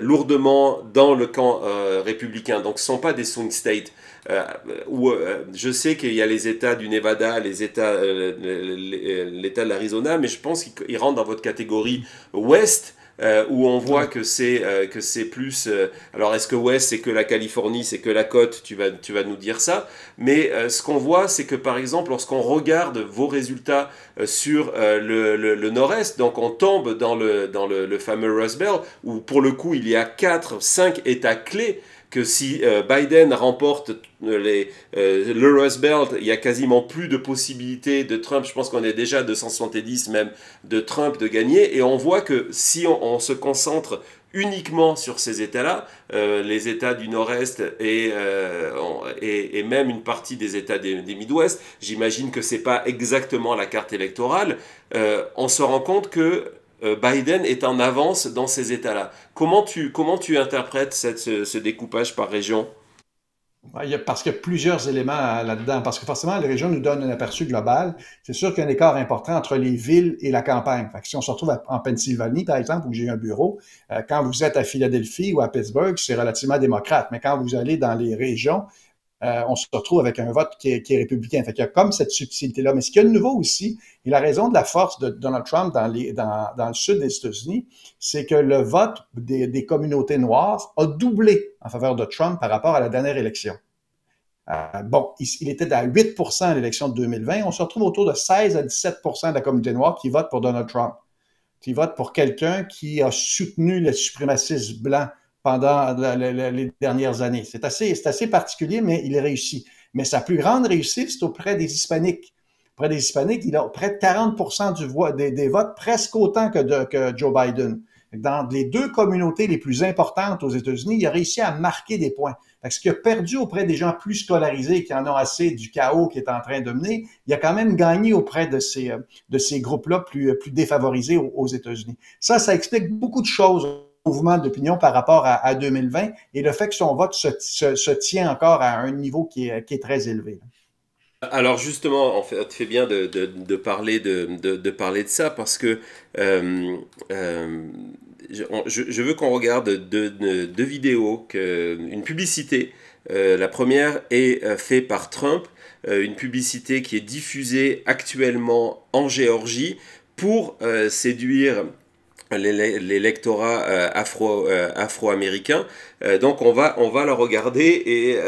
lourdement dans le camp républicain. Donc, ce ne sont pas des swing states. Je sais qu'il y a les États du Nevada, l'État de l'Arizona, mais je pense qu'ils rentrent dans votre catégorie Ouest. Où on voit que c'est plus... alors, est-ce que Ouest, c'est que la Californie, c'est que la côte? Tu vas nous dire ça. Mais ce qu'on voit, c'est que, par exemple, lorsqu'on regarde vos résultats sur le nord-est, donc on tombe dans le fameux Rust Belt, où, pour le coup, il y a 4-5 États clés, que si Biden remporte le Rust Belt, il y a quasiment plus de possibilités de Trump. Je pense qu'on est déjà à 270 même de Trump de gagner. Et on voit que si on se concentre uniquement sur ces États-là, les États du Nord-Est et même une partie des États des Midwest, j'imagine que c'est pas exactement la carte électorale, on se rend compte que Biden est en avance dans ces États-là. Comment tu interprètes ce découpage par région? Parce qu'il y a plusieurs éléments là-dedans. Parce que forcément, les régions nous donnent un aperçu global. C'est sûr qu'il y a un écart important entre les villes et la campagne. Fait que si on se retrouve en Pennsylvanie, par exemple, où j'ai un bureau, quand vous êtes à Philadelphie ou à Pittsburgh, c'est relativement démocrate. Mais quand vous allez dans les régions, on se retrouve avec un vote qui est républicain. Fait qu'il y a comme cette subtilité-là. Mais ce qu'il y a de nouveau aussi, et la raison de la force de Donald Trump dans le sud des États-Unis, c'est que le vote des communautés noires a doublé en faveur de Trump par rapport à la dernière élection. Il était à 8% à l'élection de 2020. On se retrouve autour de 16 à 17% de la communauté noire qui vote pour Donald Trump, qui vote pour quelqu'un qui a soutenu le suprémacisme blanc pendant les dernières années. C'est assez particulier, mais il est réussi. Mais sa plus grande réussite, c'est auprès des Hispaniques. Auprès des Hispaniques, il a près de 40% des votes, presque autant que Joe Biden. Dans les deux communautés les plus importantes aux États-Unis, il a réussi à marquer des points. Parce qu'il a perdu auprès des gens plus scolarisés qui en ont assez du chaos qui est en train de mener, il a quand même gagné auprès de ces groupes-là plus défavorisés aux États-Unis. Ça explique beaucoup de choses mouvement d'opinion par rapport à 2020 et le fait que son vote se tient encore à un niveau qui est très élevé. Alors justement, en fait, tu fais bien de parler de ça parce que je veux qu'on regarde deux vidéos, une publicité. La première est faite par Trump, une publicité qui est diffusée actuellement en Géorgie pour séduire l'électorat afro-américain. Donc on va la regarder et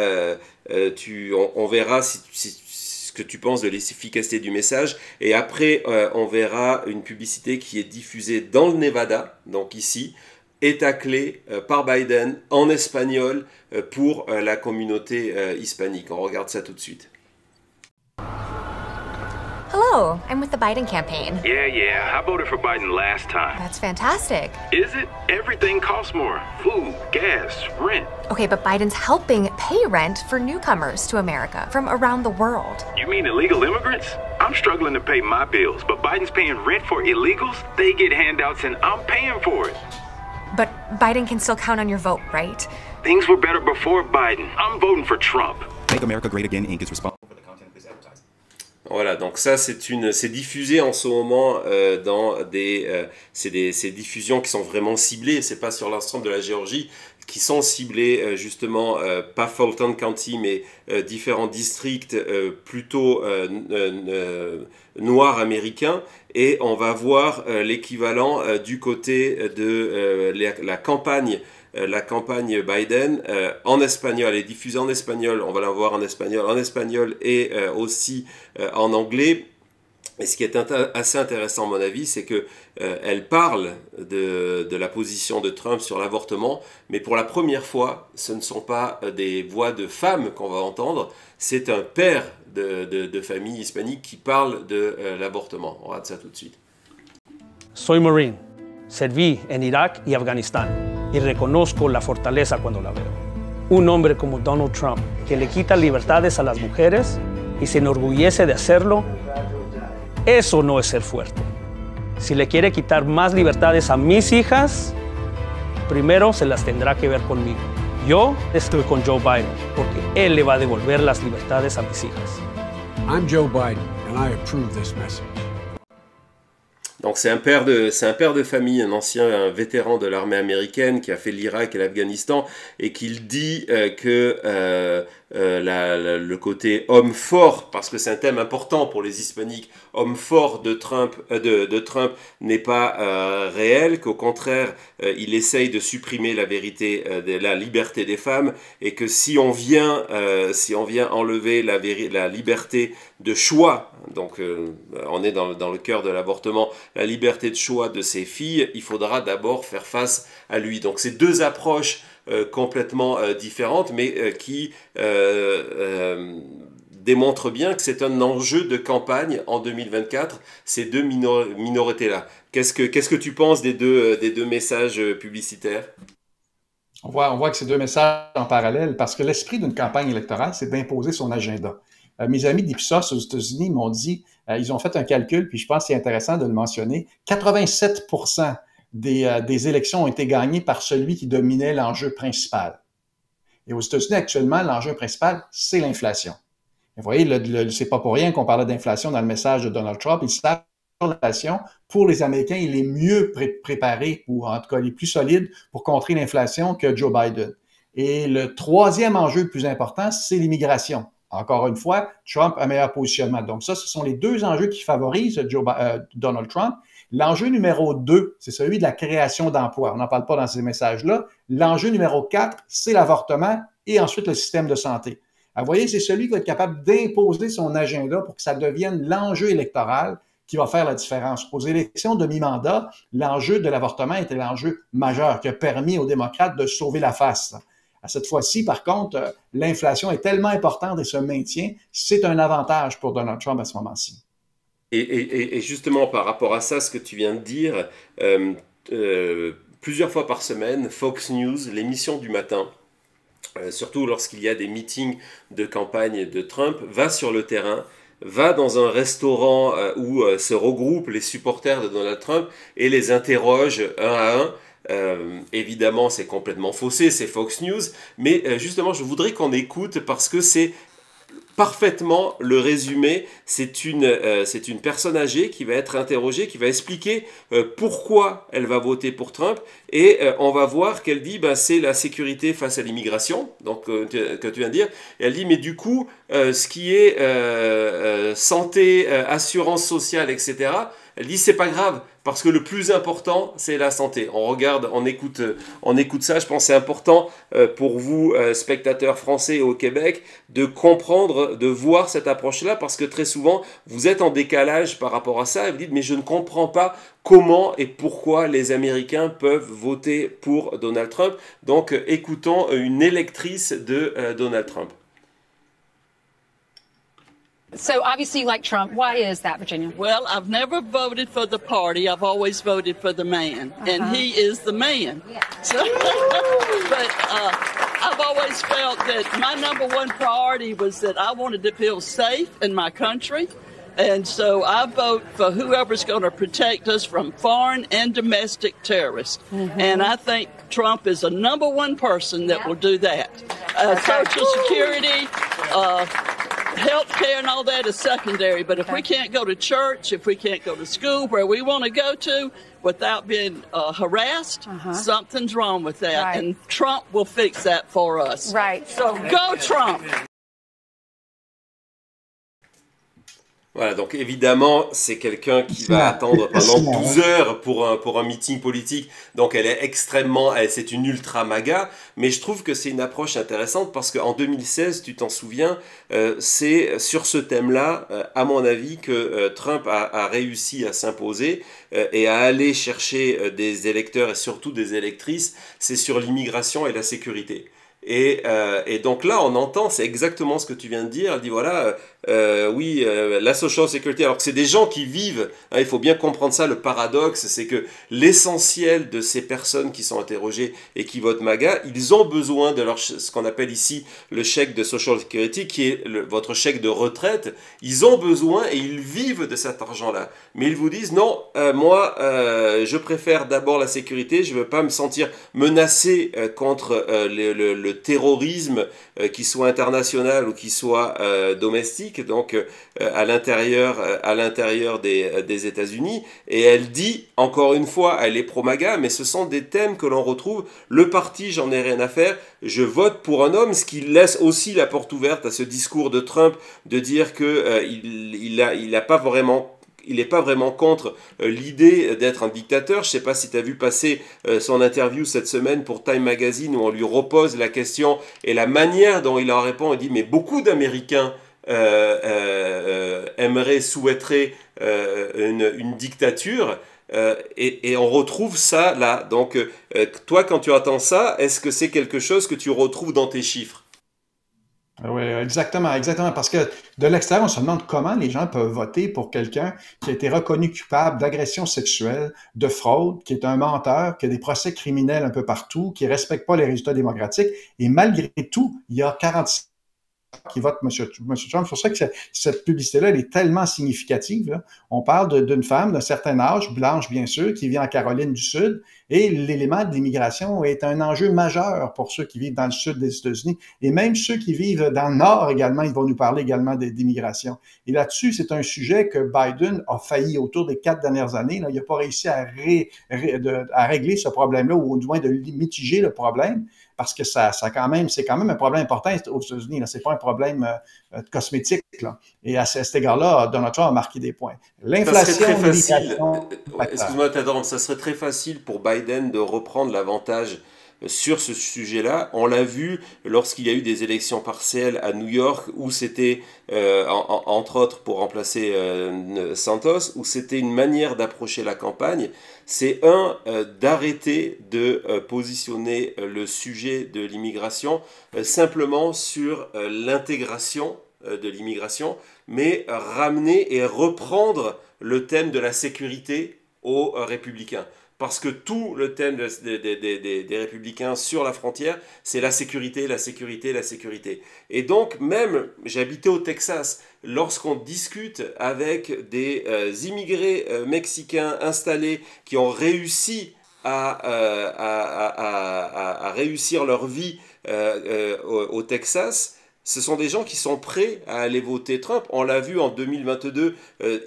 on verra ce que tu penses de l'efficacité du message. Et après, on verra une publicité qui est diffusée dans le Nevada, donc ici, État clé par Biden en espagnol pour la communauté hispanique. On regarde ça tout de suite. Hello, I'm with the Biden campaign. Yeah, I voted for Biden last time. That's fantastic. Is it? Everything costs more. Food, gas, rent. Okay, but Biden's helping pay rent for newcomers to America from around the world. You mean illegal immigrants? I'm struggling to pay my bills, but Biden's paying rent for illegals? They get handouts and I'm paying for it. But Biden can still count on your vote, right? Things were better before Biden. I'm voting for Trump. Make America Great Again Inc. is responsible for the content of this advertising. Voilà, donc ça c'est diffusé en ce moment dans ces diffusions qui sont vraiment ciblées, c'est pas sur l'ensemble de la Géorgie, qui sont ciblées justement, pas Fulton County, mais différents districts plutôt noirs américains, et on va voir l'équivalent du côté de la campagne Biden en espagnol et diffusée en espagnol. On va la voir en espagnol et aussi en anglais. Et ce qui est assez intéressant à mon avis, c'est que elle parle de la position de Trump sur l'avortement, mais pour la première fois, ce ne sont pas des voix de femmes qu'on va entendre, c'est un père de famille hispanique qui parle de l'avortement. On regarde ça tout de suite. Soy Marine. Serví en Irak y Afganistán y reconozco la fortaleza cuando la veo. Un hombre como Donald Trump, que le quita libertades a las mujeres y se enorgullece de hacerlo, eso no es ser fuerte. Si le quiere quitar más libertades a mis hijas, primero se las tendrá que ver conmigo. Yo estoy con Joe Biden porque él le va a devolver las libertades a mis hijas. I'm Joe Biden, and I approve this message. Donc c'est un père de famille, un ancien vétéran de l'armée américaine qui a fait l'Irak et l'Afghanistan et qui dit que le côté homme fort, parce que c'est un thème important pour les hispaniques, homme fort de Trump n'est pas réel, qu'au contraire il essaye de supprimer la vérité, la liberté des femmes, et que si on vient enlever la liberté de choix, donc on est dans le cœur de l'avortement, la liberté de choix de ses filles, il faudra d'abord faire face à lui. Donc c'est deux approches complètement différentes, mais qui démontrent bien que c'est un enjeu de campagne en 2024, ces deux minorités-là. Qu'est-ce que tu penses des deux messages publicitaires? On voit que c'est deux messages en parallèle, parce que l'esprit d'une campagne électorale, c'est d'imposer son agenda. Mes amis d'Ipsos aux États-Unis m'ont dit, ils ont fait un calcul, puis je pense que c'est intéressant de le mentionner, 87% des élections ont été gagnées par celui qui dominait l'enjeu principal. Et aux États-Unis, actuellement, l'enjeu principal, c'est l'inflation. Vous voyez, c'est pas pour rien qu'on parlait d'inflation dans le message de Donald Trump. Ils savent que l'inflation, pour les Américains, il est mieux préparé, ou en tout cas, il est plus solide pour contrer l'inflation que Joe Biden. Et le troisième enjeu le plus important, c'est l'immigration. Encore une fois, Trump a meilleur positionnement. Donc ça, ce sont les deux enjeux qui favorisent Donald Trump. L'enjeu numéro 2, c'est celui de la création d'emplois. On n'en parle pas dans ces messages-là. L'enjeu numéro 4, c'est l'avortement et ensuite le système de santé. Vous voyez, c'est celui qui va être capable d'imposer son agenda pour que ça devienne l'enjeu électoral qui va faire la différence. Aux élections de mi-mandat, l'enjeu de l'avortement était l'enjeu majeur qui a permis aux démocrates de sauver la face. À cette fois-ci, par contre, l'inflation est tellement importante et se maintient, c'est un avantage pour Donald Trump à ce moment-ci. Et justement, par rapport à ça, ce que tu viens de dire, plusieurs fois par semaine, Fox News, l'émission du matin, surtout lorsqu'il y a des meetings de campagne de Trump, va sur le terrain, va dans un restaurant où se regroupent les supporters de Donald Trump et les interroge un à un. Évidemment, c'est complètement faussé, c'est Fox News, mais justement, je voudrais qu'on écoute parce que c'est parfaitement le résumé. C'est une personne âgée qui va être interrogée, qui va expliquer pourquoi elle va voter pour Trump, et on va voir qu'elle dit c'est la sécurité face à l'immigration, donc que tu viens de dire. Et elle dit mais du coup ce qui est santé, assurance sociale, etc. Elle dit c'est pas grave parce que le plus important c'est la santé. On écoute ça. Je pense que c'est important pour vous spectateurs français au Québec de comprendre, de voir cette approche-là, parce que très souvent vous êtes en décalage par rapport à ça et vous dites mais je ne comprends pas comment et pourquoi les Américains peuvent voter pour Donald Trump. Donc écoutons une électrice de Donald Trump. So obviously you like Trump. Why is that, Virginia? Well, I've never voted for the party. I've always voted for the man, and he is the man. Yeah. So, but I've always felt that my number one priority was that I wanted to feel safe in my country, and so I vote for whoever's going to protect us from foreign and domestic terrorists. And I think Trump is the number one person that will do that. Social Security, health care and all that is secondary, but if we can't go to church, if we can't go to school where we want to go to without being harassed, something's wrong with that. And Trump will fix that for us. So go Trump! Voilà, donc évidemment, c'est quelqu'un qui va attendre pendant 12 heures pour un meeting politique. Donc elle est c'est une ultra MAGA, mais je trouve que c'est une approche intéressante parce qu'en 2016, tu t'en souviens, c'est sur ce thème-là, à mon avis, que Trump a réussi à s'imposer et à aller chercher des électeurs et surtout des électrices, c'est sur l'immigration et la sécurité. Et donc là, on entend, c'est exactement ce que tu viens de dire. Elle dit voilà, oui, la social security, alors que c'est des gens qui vivent, hein, il faut bien comprendre ça, le paradoxe, c'est que l'essentiel de ces personnes qui sont interrogées et qui votent MAGA, ils ont besoin de ce qu'on appelle ici le chèque de social security, qui est votre chèque de retraite. Ils ont besoin et ils vivent de cet argent-là. Mais ils vous disent, non, moi, je préfère d'abord la sécurité, je ne veux pas me sentir menacé contre le terrorisme, qu'il soit international ou qu'il soit domestique, donc à l'intérieur des États-Unis. Et elle dit, encore une fois, elle est pro-MAGA, mais ce sont des thèmes que l'on retrouve. Le parti, j'en ai rien à faire, je vote pour un homme, ce qui laisse aussi la porte ouverte à ce discours de Trump de dire qu'il n'est pas vraiment contre l'idée d'être un dictateur. Je ne sais pas si tu as vu passer son interview cette semaine pour Time Magazine, où on lui repose la question et la manière dont il en répond. Il dit, mais beaucoup d'Américains souhaiteraient une dictature. Et on retrouve ça là. Donc, toi, quand tu entends ça, est-ce que c'est quelque chose que tu retrouves dans tes chiffres? Oui, exactement, parce que de l'extérieur, on se demande comment les gens peuvent voter pour quelqu'un qui a été reconnu coupable d'agression sexuelle, de fraude, qui est un menteur, qui a des procès criminels un peu partout, qui ne respecte pas les résultats démocratiques, et malgré tout, il y a 46 qui votent M. Trump. C'est pour ça que cette publicité-là, elle est tellement significative, là. On parle d'une femme d'un certain âge, blanche bien sûr, qui vit en Caroline du Sud, et l'élément de l'immigration est un enjeu majeur pour ceux qui vivent dans le sud des États-Unis, et même ceux qui vivent dans le nord également, ils vont nous parler également d'immigration. Et là-dessus, c'est un sujet que Biden a failli autour des 4 dernières années. Là, il n'a pas réussi à régler ce problème-là, ou au moins de mitiger le problème, parce que c'est quand même un problème important aux États-Unis. C'est pas un problème cosmétique, là. Et à cet égard-là, Donald Trump a marqué des points. L'inflation, excuse-moi de t'interrompre, ça serait très facile pour Biden de reprendre l'avantage sur ce sujet-là. On l'a vu lorsqu'il y a eu des élections partielles à New York, où c'était, entre autres pour remplacer Santos, où c'était une manière d'approcher la campagne. C'est d'arrêter de positionner le sujet de l'immigration simplement sur l'intégration de l'immigration, mais ramener et reprendre le thème de la sécurité aux républicains. Parce que tout le thème des républicains sur la frontière, c'est la sécurité, la sécurité, la sécurité. Et donc, même, j'habitais au Texas, lorsqu'on discute avec des immigrés mexicains installés qui ont réussi à réussir leur vie au Texas, ce sont des gens qui sont prêts à aller voter Trump. On l'a vu en 2022,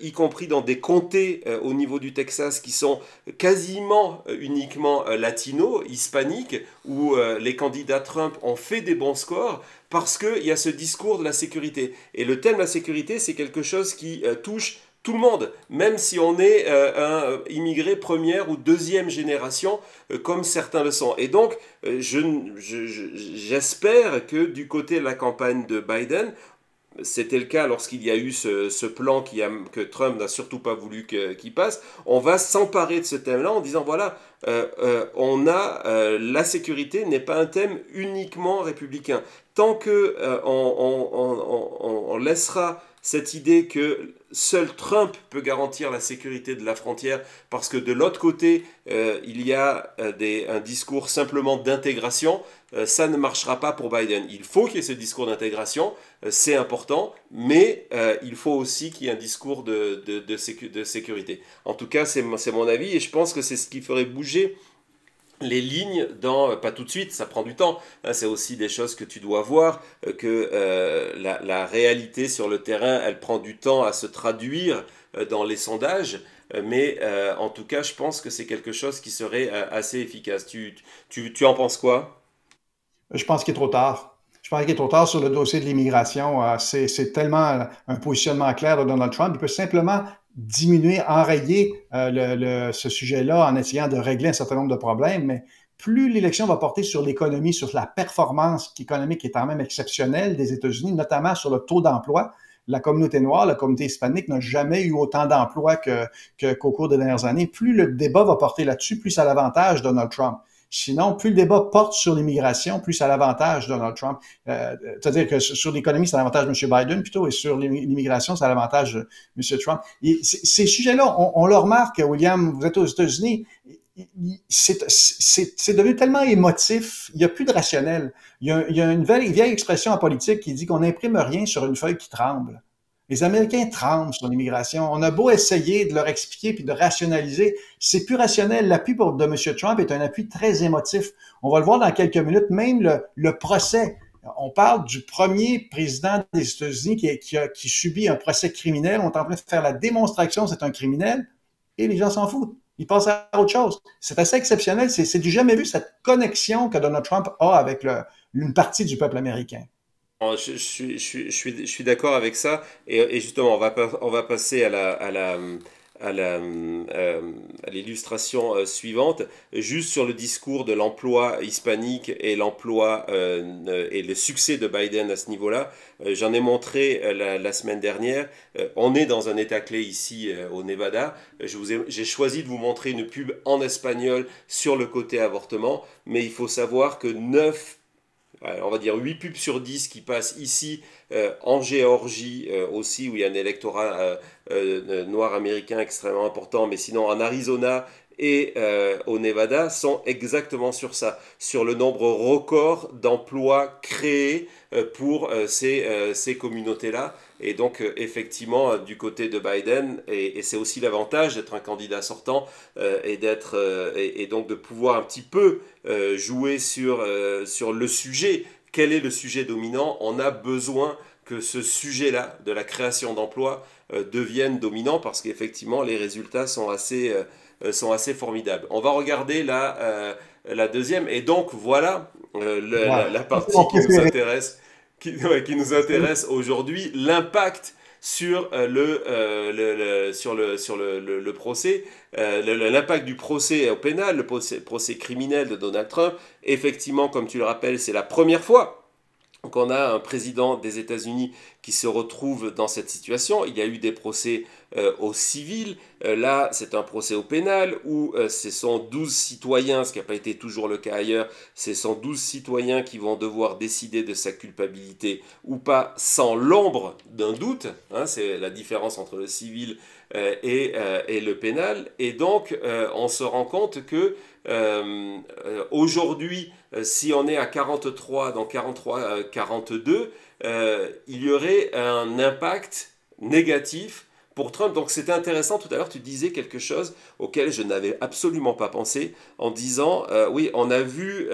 y compris dans des comtés au niveau du Texas qui sont quasiment uniquement latinos, hispaniques, où les candidats Trump ont fait des bons scores parce qu'il y a ce discours de la sécurité. Et le thème de la sécurité, c'est quelque chose qui touche tout le monde, même si on est un immigré première ou deuxième génération, comme certains le sont. Et donc, j'espère que du côté de la campagne de Biden, c'était le cas lorsqu'il y a eu ce plan que Trump n'a surtout pas voulu qu'il passe, on va s'emparer de ce thème-là en disant, voilà, la sécurité n'est pas un thème uniquement républicain. Tant que on laissera cette idée que seul Trump peut garantir la sécurité de la frontière, parce que de l'autre côté, il y a un discours simplement d'intégration, ça ne marchera pas pour Biden. Il faut qu'il y ait ce discours d'intégration, c'est important, mais il faut aussi qu'il y ait un discours de sécurité. En tout cas, c'est mon avis, et je pense que c'est ce qui ferait bouger les lignes pas tout de suite, ça prend du temps, hein, c'est aussi des choses que tu dois voir, que la réalité sur le terrain, elle prend du temps à se traduire dans les sondages, mais en tout cas, je pense que c'est quelque chose qui serait assez efficace. Tu en penses quoi? Je pense qu'il est trop tard. Je pense qu'il est trop tard sur le dossier de l'immigration. C'est tellement un positionnement clair de Donald Trump. Il peut simplement diminuer, enrayer ce sujet-là en essayant de régler un certain nombre de problèmes, mais plus l'élection va porter sur l'économie, sur la performance économique qui est quand même exceptionnelle des États-Unis, notamment sur le taux d'emploi. La communauté noire, la communauté hispanique n'a jamais eu autant d'emplois qu'au cours des dernières années. Plus le débat va porter là-dessus, plus ça l'avantage Donald Trump. Sinon, plus le débat porte sur l'immigration, plus c'est à l'avantage de Donald Trump. C'est-à-dire que sur l'économie, c'est à l'avantage de M. Biden plutôt, et sur l'immigration, c'est à l'avantage de M. Trump. Et ces sujets-là, on le remarque, William, vous êtes aux États-Unis, c'est devenu tellement émotif, il n'y a plus de rationnel. Il y a une vieille expression en politique qui dit qu'on n'imprime rien sur une feuille qui tremble. Les Américains tremblent sur l'immigration. On a beau essayer de leur expliquer puis de rationaliser, c'est plus rationnel. L'appui de M. Trump est un appui très émotif. On va le voir dans quelques minutes, même le procès. On parle du premier président des États-Unis qui subit un procès criminel. On est en train de faire la démonstration que c'est un criminel et les gens s'en foutent. Ils passent à autre chose. C'est assez exceptionnel. C'est du jamais vu, cette connexion que Donald Trump a avec une partie du peuple américain. Je suis d'accord avec ça, et justement on va passer à l'illustration suivante, juste sur le discours de l'emploi hispanique et l'emploi et le succès de Biden à ce niveau-là. J'en ai montré la semaine dernière. On est dans un état clé ici au Nevada. J'ai choisi de vous montrer une pub en espagnol sur le côté avortement, mais il faut savoir que 8 pubs sur 10 qui passent ici, en Géorgie aussi, où il y a un électorat noir américain extrêmement important, mais sinon en Arizona et au Nevada, sont exactement sur ça, sur le nombre record d'emplois créés pour ces communautés-là. Et donc, effectivement, du côté de Biden, et c'est aussi l'avantage d'être un candidat sortant et donc de pouvoir un petit peu jouer sur le sujet. Quel est le sujet dominant? On a besoin que ce sujet-là, de la création d'emplois, devienne dominant, parce qu'effectivement, les résultats sont assez formidables. On va regarder la deuxième, et donc voilà la partie qui nous intéresse aujourd'hui, l'impact sur le procès, l'impact du procès au pénal, le procès criminel de Donald Trump. Effectivement, comme tu le rappelles, c'est la première fois qu'on a un président des États-Unis qui se retrouve dans cette situation. Il y a eu des procès au civil, là c'est un procès au pénal où ce sont 12 citoyens, ce qui n'a pas été toujours le cas ailleurs, ce sont 12 citoyens qui vont devoir décider de sa culpabilité ou pas sans l'ombre d'un doute, hein, c'est la différence entre le civil et le pénal, et donc on se rend compte que aujourd'hui, si on est à 43, donc 43-42, il y aurait un impact négatif pour Trump. Donc c'était intéressant, tout à l'heure tu disais quelque chose auquel je n'avais absolument pas pensé, en disant, oui, on a vu,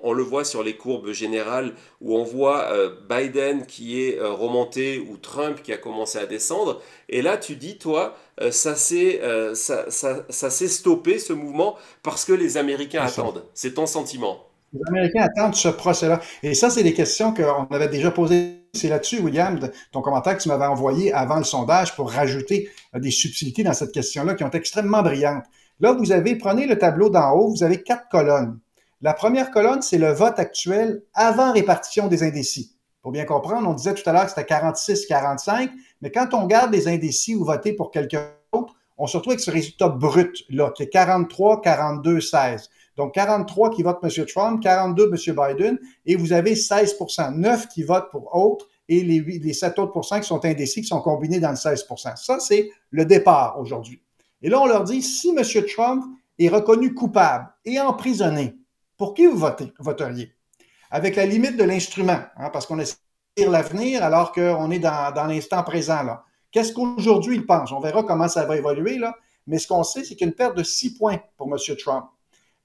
on le voit sur les courbes générales, où on voit Biden qui est remonté, ou Trump qui a commencé à descendre, et là tu dis, toi, ça s'est stoppé, ce mouvement, parce que les Américains attendent. C'est ton sentiment? Les Américains attendent ce procès-là. Et ça, c'est des questions qu'on avait déjà posées. C'est là-dessus, William, ton commentaire que tu m'avais envoyé avant le sondage pour rajouter des subtilités dans cette question-là qui ont été extrêmement brillantes. Là, prenez le tableau d'en haut, vous avez 4 colonnes. La première colonne, c'est le vote actuel avant répartition des indécis. Pour bien comprendre, on disait tout à l'heure que c'était 46-45, mais quand on regarde les indécis ou voter pour quelqu'un d'autre, on se retrouve avec ce résultat brut-là, qui est 43-42-16. Donc, 43 qui votent M. Trump, 42 M. Biden, et vous avez 16%, 9 qui votent pour autres, et les 7 autres pourcents qui sont indécis, qui sont combinés dans le 16%. Ça, c'est le départ aujourd'hui. Et là, on leur dit, si M. Trump est reconnu coupable et emprisonné, pour qui vous voteriez? Avec la limite de l'instrument, hein, parce qu'on essaie de lire l'avenir alors qu'on est dans l'instant présent, là. Qu'est-ce qu'aujourd'hui il pense? On verra comment ça va évoluer, là. Mais ce qu'on sait, c'est qu'il y a une perte de 6 points pour M. Trump.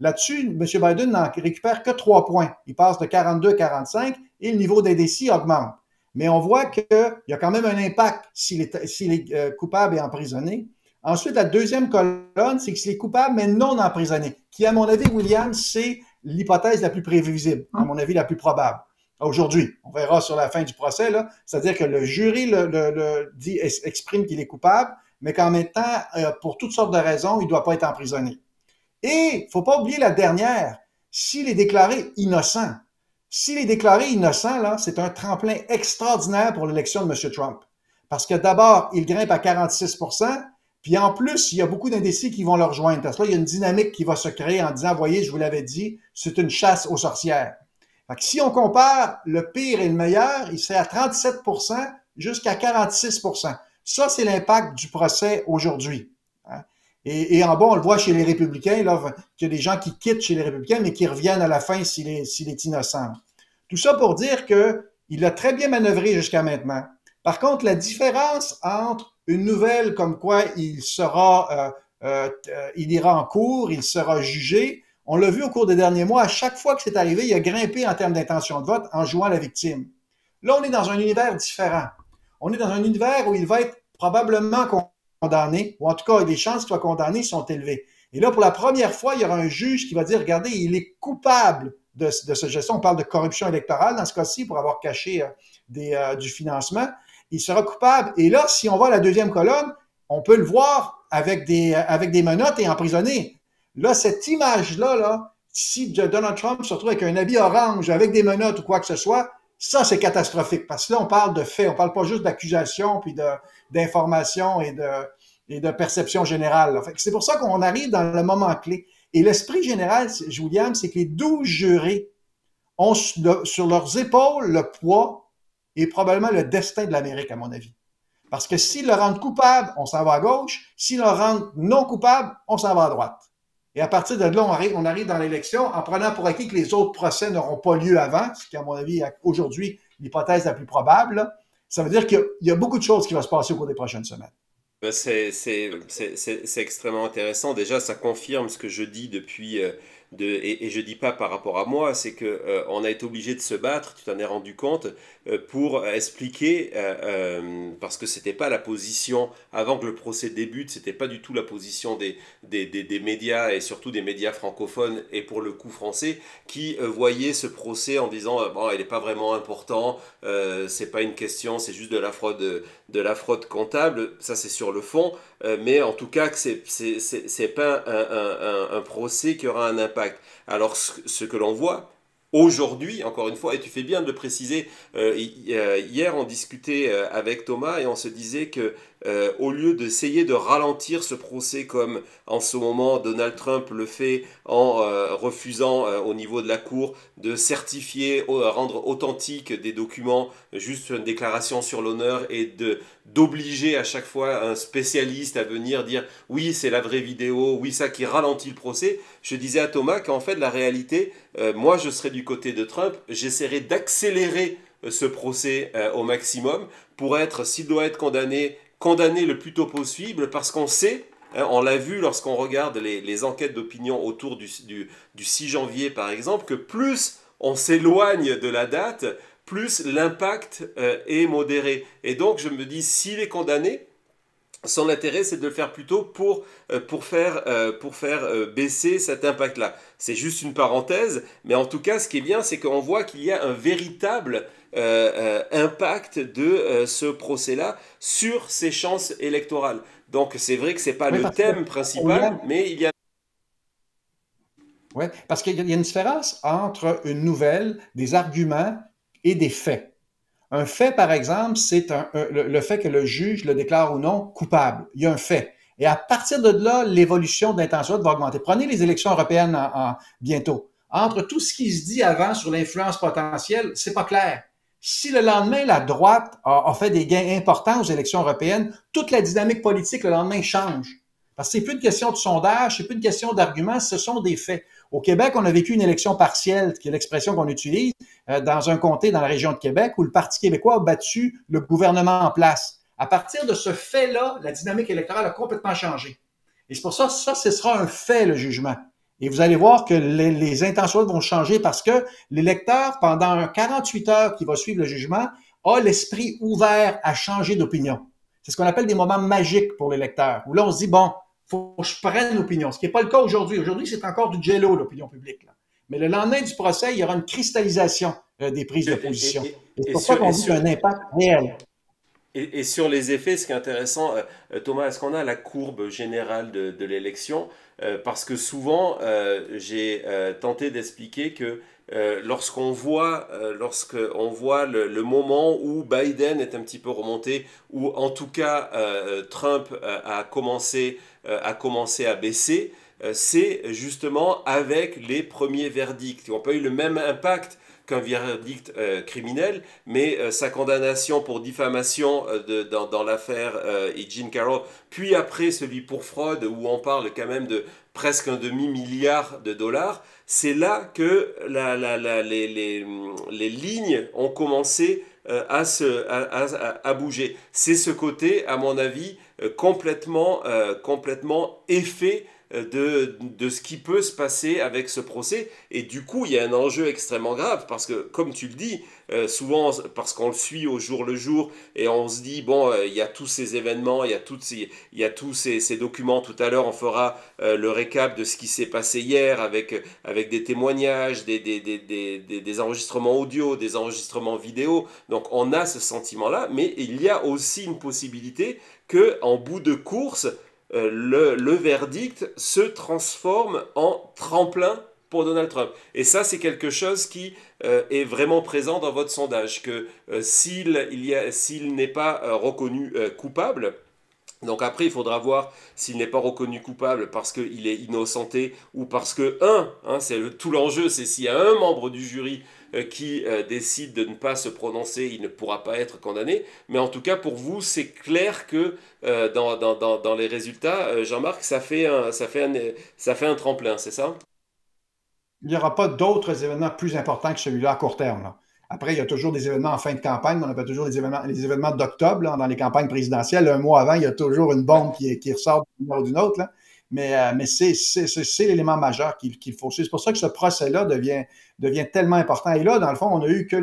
Là-dessus, M. Biden n'en récupère que 3 points. Il passe de 42 à 45 et le niveau d'indécis augmente. Mais on voit qu'il y a quand même un impact s'il est coupable et emprisonné. Ensuite, la deuxième colonne, c'est que s'il est coupable mais non emprisonné, qui, à mon avis, William, c'est l'hypothèse la plus prévisible, à mon avis, la plus probable. Aujourd'hui, on verra sur la fin du procès, là, c'est-à-dire que le jury exprime qu'il est coupable, mais qu'en même temps, pour toutes sortes de raisons, il ne doit pas être emprisonné. Et il ne faut pas oublier la dernière, s'il est déclaré innocent. S'il est déclaré innocent, là, c'est un tremplin extraordinaire pour l'élection de M. Trump. Parce que d'abord, il grimpe à 46%, Puis en plus, il y a beaucoup d'indécis qui vont le rejoindre. Parce que là, il y a une dynamique qui va se créer en disant, voyez, je vous l'avais dit, c'est une chasse aux sorcières. Fait que si on compare le pire et le meilleur, il serait à 37 jusqu'à 46 Ça, c'est l'impact du procès aujourd'hui. Hein? Et en bas, on le voit chez les républicains, là, qu'il y a des gens qui quittent chez les républicains, mais qui reviennent à la fin s'il est innocent. Tout ça pour dire qu'il a très bien manœuvré jusqu'à maintenant. Par contre, la différence entre une nouvelle comme quoi il ira en cour, il sera jugé, on l'a vu au cours des derniers mois, à chaque fois que c'est arrivé, il a grimpé en termes d'intention de vote en jouant la victime. Là, on est dans un univers différent. On est dans un univers où il va être probablement condamné, ou en tout cas, les chances qu'il soit condamné sont élevées. Et là, pour la première fois, il y aura un juge qui va dire, regardez, il est coupable de ce geste. On parle de corruption électorale dans ce cas-ci pour avoir caché du financement. Il sera coupable. Et là, si on va à la deuxième colonne, on peut le voir avec des menottes et emprisonné. Là, cette image-là, si Donald Trump se retrouve avec un habit orange, avec des menottes ou quoi que ce soit, ça, c'est catastrophique. Parce que là, on parle de faits. On parle pas juste d'accusations, puis d'informations et de perception générale. C'est pour ça qu'on arrive dans le moment clé. Et l'esprit général, William, c'est que les 12 jurés ont sur leurs épaules le poids et probablement le destin de l'Amérique, à mon avis. Parce que s'ils le rendent coupable, on s'en va à gauche. S'ils le rendent non coupable, on s'en va à droite. Et à partir de là, on arrive dans l'élection en prenant pour acquis que les autres procès n'auront pas lieu avant, ce qui, à mon avis, aujourd'hui, l'hypothèse la plus probable. Là. Ça veut dire qu'il y a beaucoup de choses qui vont se passer au cours des prochaines semaines. C'est extrêmement intéressant. Déjà, ça confirme ce que je dis depuis... et je dis pas par rapport à moi, c'est que on a été obligé de se battre, tu t'en es rendu compte, pour expliquer, parce que c'était pas la position, avant que le procès débute, c'était pas du tout la position des médias, et surtout des médias francophones, et pour le coup français, qui voyaient ce procès en disant, bon, il est pas vraiment important, c'est pas une question, c'est juste de la fraude comptable, ça c'est sur le fond, mais en tout cas que c'est pas un procès qui aura un impact. Alors ce que l'on voit aujourd'hui, encore une fois, et tu fais bien de le préciser, hier on discutait avec Thomas et on se disait que au lieu d'essayer de ralentir ce procès comme en ce moment Donald Trump le fait en refusant au niveau de la Cour de certifier, rendre authentique des documents, juste une déclaration sur l'honneur et d'obliger à chaque fois un spécialiste à venir dire oui c'est la vraie vidéo, oui ça qui ralentit le procès, je disais à Thomas qu'en fait la réalité, moi je serais du côté de Trump, j'essaierais d'accélérer ce procès au maximum pour être, s'il doit être condamné le plus tôt possible, parce qu'on sait, on l'a vu lorsqu'on regarde les enquêtes d'opinion autour du 6 janvier par exemple, que plus on s'éloigne de la date, plus l'impact est modéré. Et donc je me dis, s'il est condamné, son intérêt c'est de le faire plus tôt pour faire baisser cet impact-là. C'est juste une parenthèse, mais en tout cas ce qui est bien c'est qu'on voit qu'il y a un véritable impact de ce procès-là sur ses chances électorales. Donc c'est vrai que c'est pas le thème principal, mais il y a... Oui, parce qu'il y a une différence entre une nouvelle, des arguments et des faits. Un fait, par exemple, c'est le fait que le juge le déclare ou non coupable. Il y a un fait. Et à partir de là, l'évolution d'intention va augmenter. Prenez les élections européennes bientôt. Entre tout ce qui se dit avant sur l'influence potentielle, c'est pas clair. Si le lendemain, la droite a fait des gains importants aux élections européennes, toute la dynamique politique le lendemain change. Parce que c'est plus une question de sondage, c'est plus une question d'arguments, ce sont des faits. Au Québec, on a vécu une élection partielle, qui est l'expression qu'on utilise, dans un comté dans la région de Québec, où le Parti québécois a battu le gouvernement en place. À partir de ce fait-là, la dynamique électorale a complètement changé. Et c'est pour ça, ce sera un fait, le jugement. Et vous allez voir que les intentions vont changer parce que l'électeur, pendant 48 heures qui va suivre le jugement, a l'esprit ouvert à changer d'opinion. C'est ce qu'on appelle des moments magiques pour l'électeur, où là, on se dit, bon, faut que je prenne l'opinion, ce qui n'est pas le cas aujourd'hui. Aujourd'hui, c'est encore du jello, l'opinion publique. Là. Mais le lendemain du procès, il y aura une cristallisation des prises de position. Et c'est pour ça qu'on dit qu'il y a un impact réel. Et sur les effets, ce qui est intéressant, Thomas, est-ce qu'on a la courbe générale de l'élection? Parce que souvent, j'ai tenté d'expliquer que lorsqu'on voit le moment où Biden est un petit peu remonté, où en tout cas Trump a commencé à baisser, c'est justement avec les premiers verdicts qui n'ont pas eu le même impact qu'un verdict criminel, mais sa condamnation pour diffamation dans l'affaire Jean Carroll, puis après celui pour fraude, où on parle quand même de presque un demi-milliard de dollars, c'est là que les lignes ont commencé à bouger. C'est ce côté, à mon avis, complètement effet de ce qui peut se passer avec ce procès. Et du coup, il y a un enjeu extrêmement grave parce que, comme tu le dis, souvent parce qu'on le suit au jour le jour et on se dit, bon, il y a tous ces événements, il y a tous ces documents. Tout à l'heure, on fera le récap de ce qui s'est passé hier avec des témoignages, des enregistrements audio, des enregistrements vidéo. Donc, on a ce sentiment-là, mais il y a aussi une possibilité qu'en bout de course, le verdict se transforme en tremplin pour Donald Trump. Et ça, c'est quelque chose qui est vraiment présent dans votre sondage, que s'il n'est pas reconnu coupable, donc après, il faudra voir s'il n'est pas reconnu coupable parce qu'il est innocenté ou parce que, tout l'enjeu, c'est s'il y a un membre du jury qui décide de ne pas se prononcer, il ne pourra pas être condamné. Mais en tout cas, pour vous, c'est clair que dans les résultats, Jean-Marc, ça fait un tremplin, c'est ça? Il n'y aura pas d'autres événements plus importants que celui-là à court terme, là. Après, il y a toujours des événements en fin de campagne. On appelle toujours les événements d'octobre, dans les campagnes présidentielles. Un mois avant, il y a toujours une bombe qui ressort d'une ou d'une autre, là. Mais c'est l'élément majeur qu'il faut suivre. C'est pour ça que ce procès-là devient tellement important. Et là, dans le fond, on n'a eu que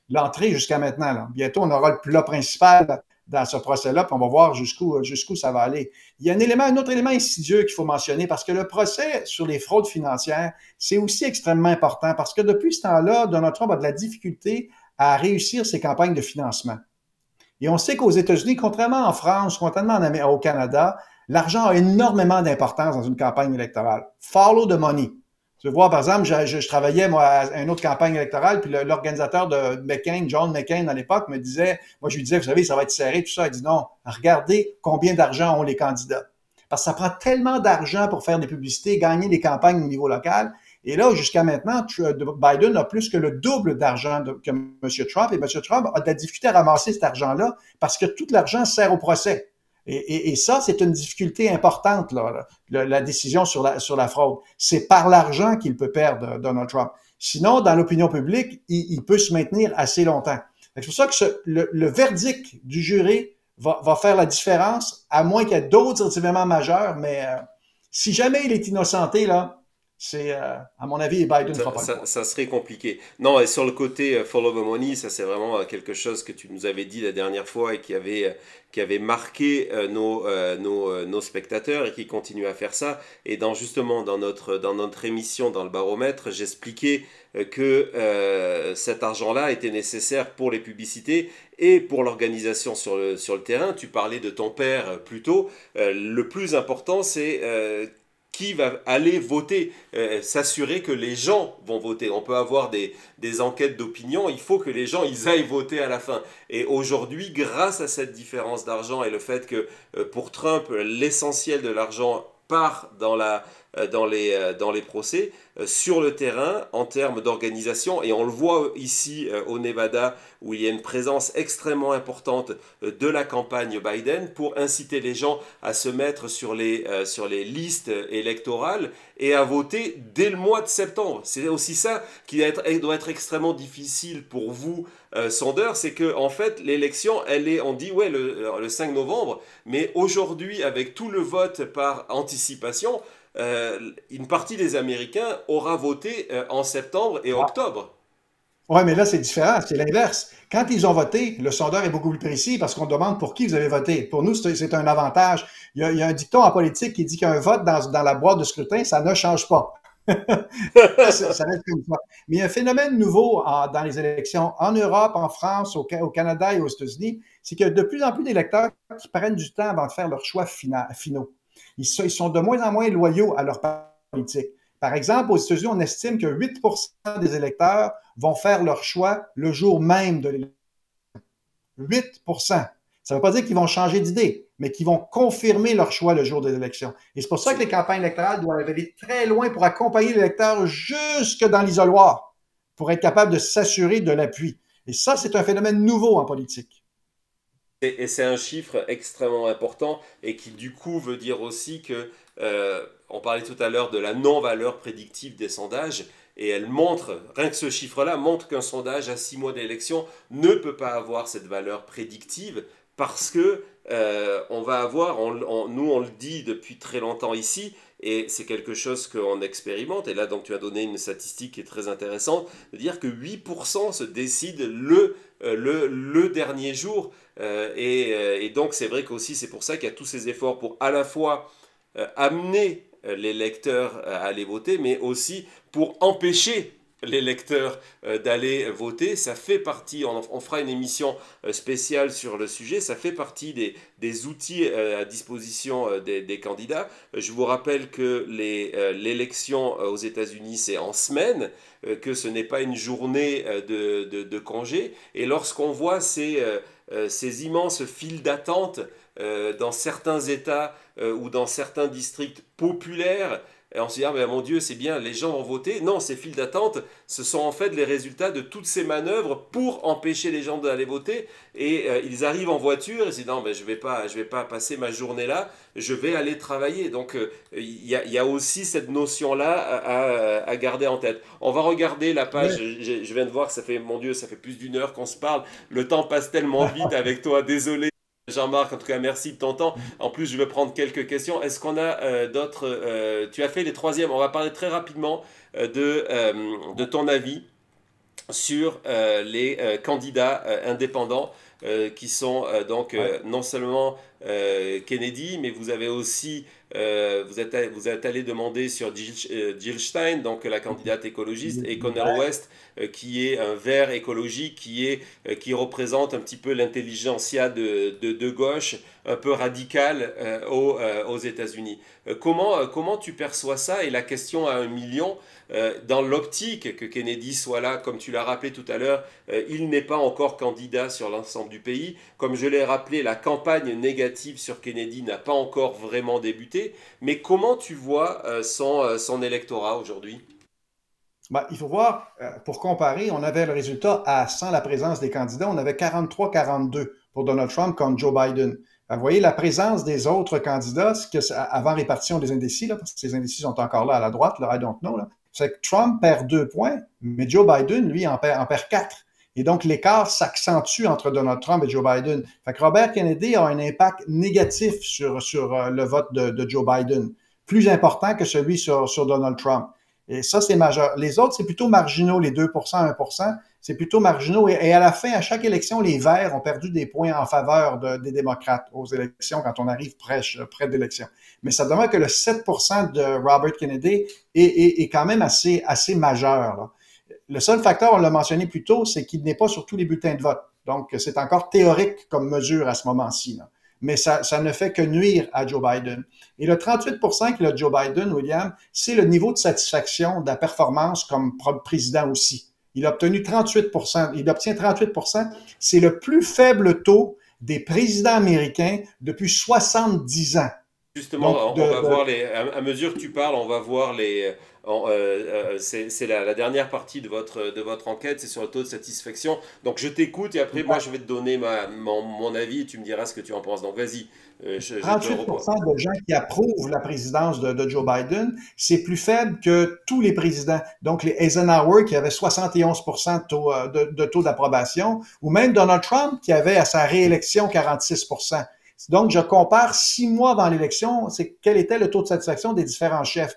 l'entrée jusqu'à maintenant, là. Bientôt, on aura le plat principal dans ce procès-là, puis on va voir jusqu'où ça va aller. Il y a un autre élément insidieux qu'il faut mentionner, parce que le procès sur les fraudes financières, c'est aussi extrêmement important, parce que depuis ce temps-là, Donald Trump a de la difficulté à réussir ses campagnes de financement. Et on sait qu'aux États-Unis, contrairement en France, contrairement au Canada, l'argent a énormément d'importance dans une campagne électorale. Follow the money. Tu vois, par exemple, je travaillais, moi, à une autre campagne électorale, puis l'organisateur de McCain, John McCain, à l'époque, moi, je lui disais, vous savez, ça va être serré, tout ça. Il dit non, regardez combien d'argent ont les candidats. Parce que ça prend tellement d'argent pour faire des publicités, gagner des campagnes au niveau local. Et là, jusqu'à maintenant, Biden a plus que le double d'argent que M. Trump. Et M. Trump a de la difficulté à ramasser cet argent-là parce que tout l'argent sert au procès. Et ça, c'est une difficulté importante, là, la décision sur la fraude. C'est par l'argent qu'il peut perdre, Donald Trump. Sinon, dans l'opinion publique, il peut se maintenir assez longtemps. C'est pour ça que le verdict du jury va faire la différence, à moins qu'il y ait d'autres événements majeurs, mais si jamais il est innocenté, là, c'est, à mon avis, Biden ne fera pas le coup. Ça serait compliqué. Non, et sur le côté follow the money, ça c'est vraiment quelque chose que tu nous avais dit la dernière fois et qui avait marqué nos spectateurs et qui continue à faire ça. Et justement, dans notre émission, dans le baromètre, j'expliquais que cet argent-là était nécessaire pour les publicités et pour l'organisation sur le terrain. Tu parlais de ton père plus tôt. Le plus important, c'est qui va aller voter, s'assurer que les gens vont voter. On peut avoir des enquêtes d'opinion, il faut que les gens ils aillent voter à la fin. Et aujourd'hui, grâce à cette différence d'argent et le fait que pour Trump, l'essentiel de l'argent part dans les procès, sur le terrain, en termes d'organisation, et on le voit ici au Nevada, où il y a une présence extrêmement importante de la campagne Biden pour inciter les gens à se mettre sur les listes électorales et à voter dès le mois de septembre. C'est aussi ça qui doit être extrêmement difficile pour vous, sondeurs, c'est que en fait l'élection, on dit ouais le 5 novembre, mais aujourd'hui avec tout le vote par anticipation, une partie des Américains aura voté en septembre et octobre. Oui, mais là, c'est différent, c'est l'inverse. Quand ils ont voté, le sondeur est beaucoup plus précis parce qu'on demande pour qui vous avez voté. Pour nous, c'est un avantage. Il y a un dicton en politique qui dit qu'un vote dans la boîte de scrutin, ça ne change pas. Ça reste comme ça. Mais il y a un phénomène nouveau dans les élections en Europe, en France, au Canada et aux États-Unis, c'est qu'il y a de plus en plus d'électeurs qui prennent du temps avant de faire leurs choix finaux. Ils sont de moins en moins loyaux à leur politique. Par exemple, aux États-Unis, on estime que 8% des électeurs vont faire leur choix le jour même de l'élection. 8%. Ça ne veut pas dire qu'ils vont changer d'idée, mais qu'ils vont confirmer leur choix le jour des élections. Et c'est pour ça que les campagnes électorales doivent aller très loin pour accompagner l'électeur jusque dans l'isoloir, pour être capable de s'assurer de l'appui. Et ça, c'est un phénomène nouveau en politique. Et c'est un chiffre extrêmement important et qui du coup veut dire aussi que, on parlait tout à l'heure de la non-valeur prédictive des sondages, et elle montre, rien que ce chiffre-là montre qu'un sondage à 6 mois d'élection ne peut pas avoir cette valeur prédictive parce que on va avoir, nous on le dit depuis très longtemps ici, et c'est quelque chose qu'on expérimente, et là donc tu as donné une statistique qui est très intéressante, de dire que 8% se décident le dernier jour, et donc c'est vrai qu'aussi c'est pour ça qu'il y a tous ces efforts pour à la fois amener les lecteurs à aller voter, mais aussi pour empêcher les lecteurs d'aller voter. Ça fait partie, on fera une émission spéciale sur le sujet, ça fait partie des outils à disposition des candidats. Je vous rappelle que l'élection aux États-Unis, c'est en semaine, que ce n'est pas une journée de congé, et lorsqu'on voit ces immenses files d'attente dans certains États ou dans certains districts populaires, et on se dit, ah ben mon Dieu, c'est bien, les gens vont voter. Non, ces files d'attente, ce sont en fait les résultats de toutes ces manœuvres pour empêcher les gens d'aller voter. Et ils arrivent en voiture et se disent, non, ben, je vais pas passer ma journée là, je vais aller travailler. Donc il y a aussi cette notion-là à garder en tête. On va regarder la page, je viens de voir que ça fait, mon Dieu, ça fait plus d'une heure qu'on se parle. Le temps passe tellement vite avec toi, désolé. Jean-Marc, en tout cas, merci de ton temps. En plus, je vais prendre quelques questions. Est-ce qu'on a d'autres... tu as fait les troisièmes. On va parler très rapidement de ton avis sur les candidats indépendants qui sont non seulement Kennedy, mais vous avez aussi... vous êtes allé demander sur Jill Stein, donc la candidate écologiste, et Connor West, qui est un vert écologique, qui représente un petit peu l'intelligentsia de gauche, un peu radicale aux États-Unis. Comment tu perçois ça? Et la question à 1 million, dans l'optique que Kennedy soit là, comme tu l'as rappelé tout à l'heure, il n'est pas encore candidat sur l'ensemble du pays. Comme je l'ai rappelé, la campagne négative sur Kennedy n'a pas encore vraiment débuté. Mais comment tu vois son électorat aujourd'hui? Ben, il faut voir, pour comparer, on avait le résultat sans la présence des candidats, on avait 43-42 pour Donald Trump contre Joe Biden. Vous voyez, la présence des autres candidats, avant répartition des indécis, là, parce que ces indécis sont encore là à la droite, là, I don't know, c'est que Trump perd 2 points, mais Joe Biden, lui, en perd 4. Et donc, l'écart s'accentue entre Donald Trump et Joe Biden. Fait que Robert Kennedy a un impact négatif sur le vote de Joe Biden, plus important que celui sur Donald Trump. Et ça, c'est majeur. Les autres, c'est plutôt marginaux, les 2%, 1%, c'est plutôt marginaux. Et à la fin, à chaque élection, les Verts ont perdu des points en faveur des démocrates aux élections quand on arrive près de l'élection. Mais ça demeure que le 7% de Robert Kennedy est quand même assez majeur, là. Le seul facteur, on l'a mentionné plus tôt, c'est qu'il n'est pas sur tous les bulletins de vote. Donc, c'est encore théorique comme mesure à ce moment-ci, là. Mais ça ne fait que nuire à Joe Biden. Et le 38% qu'il a Joe Biden, William, c'est le niveau de satisfaction de la performance comme président aussi. Il a obtenu 38%. Il obtient 38%. C'est le plus faible taux des présidents américains depuis 70 ans. Justement, donc, on va voir à mesure que tu parles, on va voir c'est la dernière partie de votre enquête, c'est sur le taux de satisfaction. Donc je t'écoute et après moi je vais te donner mon avis et tu me diras ce que tu en penses. Donc vas-y. 38% de gens qui approuvent la présidence de Joe Biden, c'est plus faible que tous les présidents. Donc les Eisenhower qui avait 71% de taux d'approbation, ou même Donald Trump qui avait à sa réélection 46%. Donc je compare 6 mois avant l'élection, c'est quel était le taux de satisfaction des différents chefs.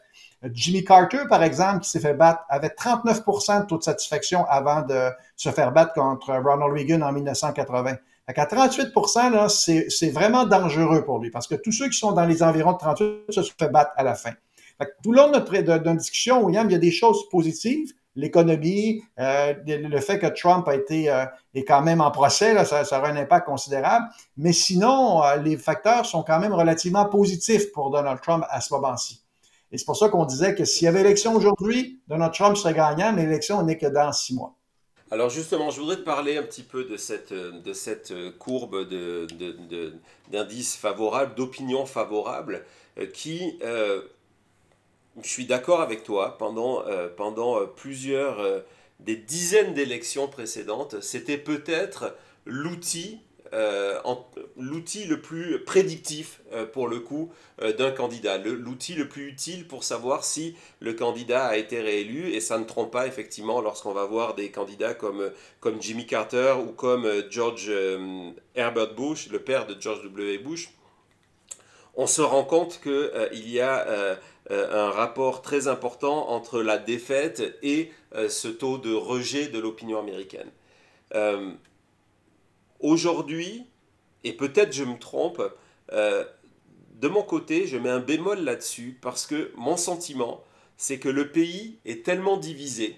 Jimmy Carter, par exemple, qui s'est fait battre, avait 39% de taux de satisfaction avant de se faire battre contre Ronald Reagan en 1980. À 38%, là, c'est vraiment dangereux pour lui, parce que tous ceux qui sont dans les environs de 38 se sont fait battre à la fin. Tout le long de notre discussion, William, il y a des choses positives. L'économie, le fait que Trump est quand même en procès, là, ça aura un impact considérable. Mais sinon, les facteurs sont quand même relativement positifs pour Donald Trump à ce moment-ci. Et c'est pour ça qu'on disait que s'il y avait élection aujourd'hui, Donald Trump serait gagnant, mais l'élection n'est que dans 6 mois. Alors justement, je voudrais te parler un petit peu de cette courbe d'indices favorables, d'opinion favorable, qui, je suis d'accord avec toi, pendant plusieurs, des dizaines d'élections précédentes, c'était peut-être l'outil le plus prédictif pour le coup d'un candidat, l'outil le plus utile pour savoir si le candidat a été réélu, et ça ne trompe pas effectivement lorsqu'on va voir des candidats comme Jimmy Carter ou comme George Herbert Bush, le père de George W. Bush. On se rend compte qu'il y a un rapport très important entre la défaite et ce taux de rejet de l'opinion américaine. Aujourd'hui, et peut-être je me trompe, de mon côté, je mets un bémol là-dessus parce que mon sentiment, c'est que le pays est tellement divisé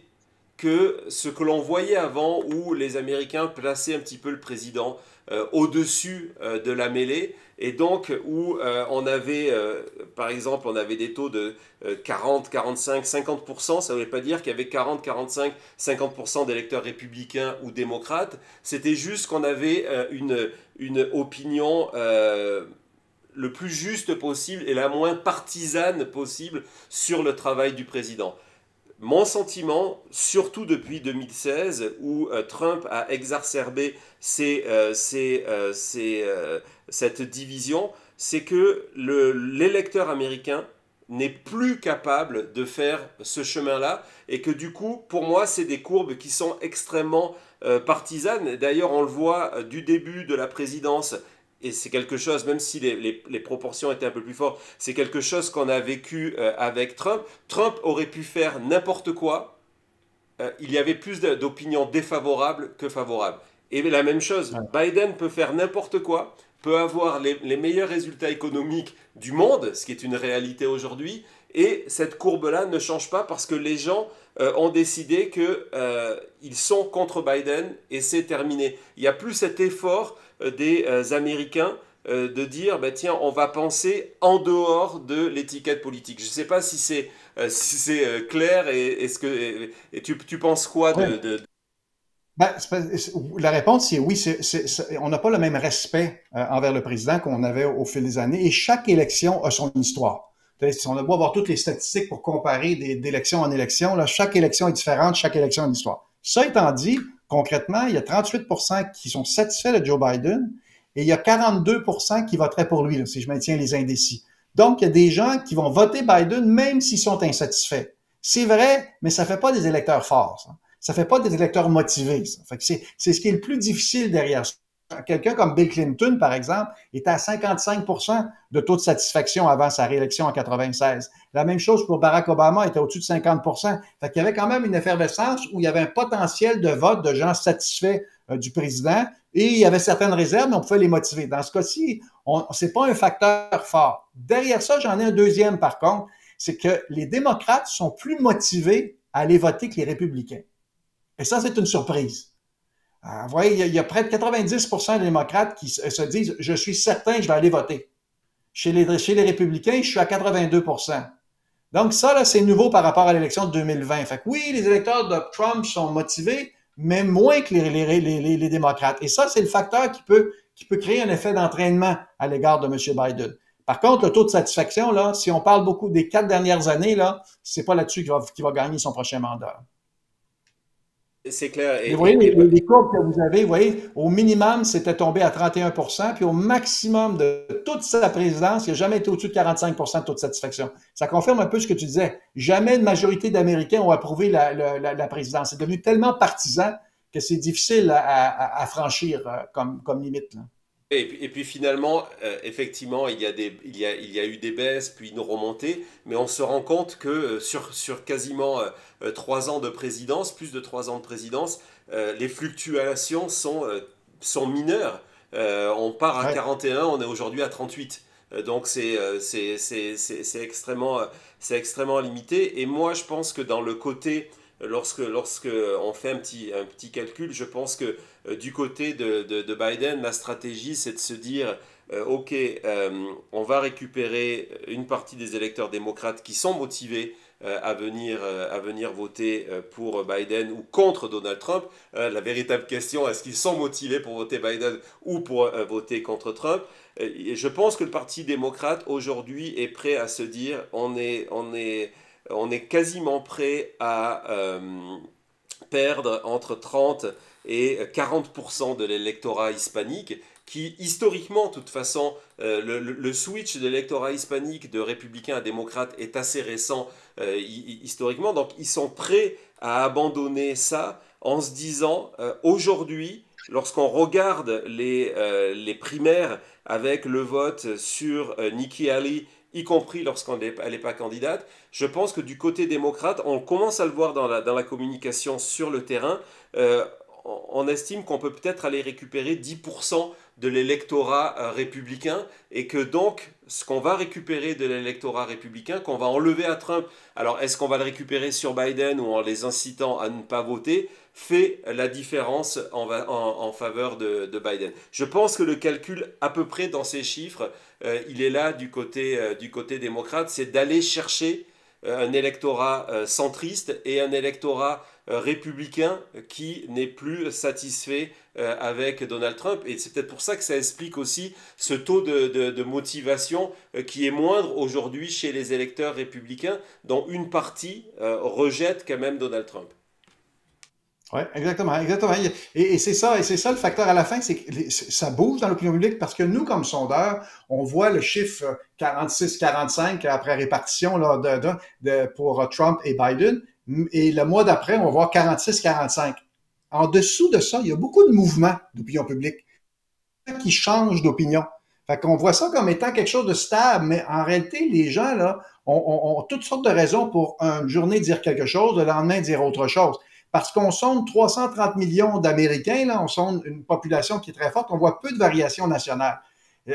que ce que l'on voyait avant, où les Américains plaçaient un petit peu le président au-dessus de la mêlée, et donc où on avait, par exemple, on avait des taux de 40, 45, 50%, ça ne voulait pas dire qu'il y avait 40, 45, 50% d'électeurs républicains ou démocrates, c'était juste qu'on avait une opinion le plus juste possible et la moins partisane possible sur le travail du président. Mon sentiment, surtout depuis 2016, où Trump a exacerbé cette division, c'est que l'électeur américain n'est plus capable de faire ce chemin-là, et que du coup, pour moi, c'est des courbes qui sont extrêmement partisanes. D'ailleurs, on le voit du début de la présidence, et c'est quelque chose, même si les proportions étaient un peu plus fortes, c'est quelque chose qu'on a vécu avec Trump. Trump aurait pu faire n'importe quoi. Il y avait plus d'opinions défavorables que favorables. Et la même chose, Biden peut faire n'importe quoi, peut avoir les meilleurs résultats économiques du monde, ce qui est une réalité aujourd'hui, et cette courbe-là ne change pas parce que les gens ont décidé qu'ils sont contre Biden et c'est terminé. Il n'y a plus cet effort des Américains de dire bah, tiens, on va penser en dehors de l'étiquette politique. Je ne sais pas si c'est clair, et tu penses quoi de... Ben, la réponse, c'est oui. On n'a pas le même respect envers le président qu'on avait au fil des années, et chaque élection a son histoire. On a beau avoir toutes les statistiques pour comparer d'élection en élection, là, chaque élection est différente, chaque élection a une histoire. Ça étant dit, concrètement, il y a 38% qui sont satisfaits de Joe Biden et il y a 42% qui voteraient pour lui, là, si je maintiens les indécis. Donc, il y a des gens qui vont voter Biden même s'ils sont insatisfaits. C'est vrai, mais ça fait pas des électeurs forts, ça. Ça fait pas des électeurs motivés, ça. Fait que c'est ce qui est le plus difficile derrière ça. Quelqu'un comme Bill Clinton, par exemple, était à 55% de taux de satisfaction avant sa réélection en 96. La même chose pour Barack Obama, était au-dessus de 50%. Fait qu'il y avait quand même une effervescence où il y avait un potentiel de vote de gens satisfaits du président, et il y avait certaines réserves, mais on pouvait les motiver. Dans ce cas-ci, c'est pas un facteur fort. Derrière ça, j'en ai un deuxième, par contre, c'est que les démocrates sont plus motivés à aller voter que les républicains. Et ça, c'est une surprise. Vous voyez, il y a près de 90% des démocrates qui se disent « Je suis certain que je vais aller voter ». Chez les républicains, je suis à 82%. Donc ça, là, c'est nouveau par rapport à l'élection de 2020. Fait que oui, les électeurs de Trump sont motivés, mais moins que les démocrates. Et ça, c'est le facteur qui peut créer un effet d'entraînement à l'égard de M. Biden. Par contre, le taux de satisfaction, là, si on parle beaucoup des 4 dernières années, là, c'est pas là-dessus qu'il va gagner son prochain mandat. C'est clair. Et vous voyez, les courbes que vous avez, vous voyez, au minimum, c'était tombé à 31%, puis au maximum de toute sa présidence, il n'a jamais été au-dessus de 45% de taux de satisfaction. Ça confirme un peu ce que tu disais. Jamais une majorité d'Américains ont approuvé la présidence. C'est devenu tellement partisan que c'est difficile à franchir comme limite, là. Et puis finalement, effectivement, il y a eu des baisses, puis une remontée, mais on se rend compte que sur quasiment 3 ans de présidence, plus de 3 ans de présidence, les fluctuations sont mineures. On part à 41, on est aujourd'hui à 38. Donc c'est extrêmement limité. Et moi, je pense que dans le côté... Lorsque on fait un petit calcul, je pense que du côté de Biden, la stratégie, c'est de se dire ok, on va récupérer une partie des électeurs démocrates qui sont motivés à venir voter pour Biden ou contre Donald Trump. La véritable question, est-ce qu'ils sont motivés pour voter Biden ou pour voter contre Trump? Je pense que le Parti démocrate aujourd'hui est prêt à se dire on est quasiment prêt à perdre entre 30 et 40% de l'électorat hispanique qui, historiquement, de toute façon, le switch de l'électorat hispanique de républicain à démocrate est assez récent historiquement. Donc, ils sont prêts à abandonner ça en se disant, aujourd'hui, lorsqu'on regarde les primaires avec le vote sur Nikki Haley, y compris lorsqu'elle n'est pas candidate, je pense que du côté démocrate, on commence à le voir dans la communication sur le terrain, on estime qu'on peut peut-être aller récupérer 10% de l'électorat républicain et que donc ce qu'on va récupérer de l'électorat républicain, qu'on va enlever à Trump, alors est-ce qu'on va le récupérer sur Biden ou en les incitant à ne pas voter, fait la différence en faveur de Biden. Je pense que le calcul à peu près dans ces chiffres, il est là du côté démocrate, c'est d'aller chercher un électorat centriste et un électorat républicain qui n'est plus satisfait avec Donald Trump. Et c'est peut-être pour ça que ça explique aussi ce taux de motivation qui est moindre aujourd'hui chez les électeurs républicains, dont une partie rejette quand même Donald Trump. Oui, exactement, exactement. Et c'est ça le facteur à la fin, c'est que ça bouge dans l'opinion publique parce que nous, comme sondeurs, on voit le chiffre 46-45 après répartition là, pour Trump et Biden, et le mois d'après, on va voir 46-45. En dessous de ça, il y a beaucoup de mouvements d'opinion publique qui changent d'opinion. Fait qu'on voit ça comme étant quelque chose de stable, mais en réalité, les gens là ont toutes sortes de raisons pour une journée dire quelque chose, le lendemain dire autre chose. Parce qu'on sonde 330 millions d'Américains, là, on sonde une population qui est très forte, on voit peu de variations nationales.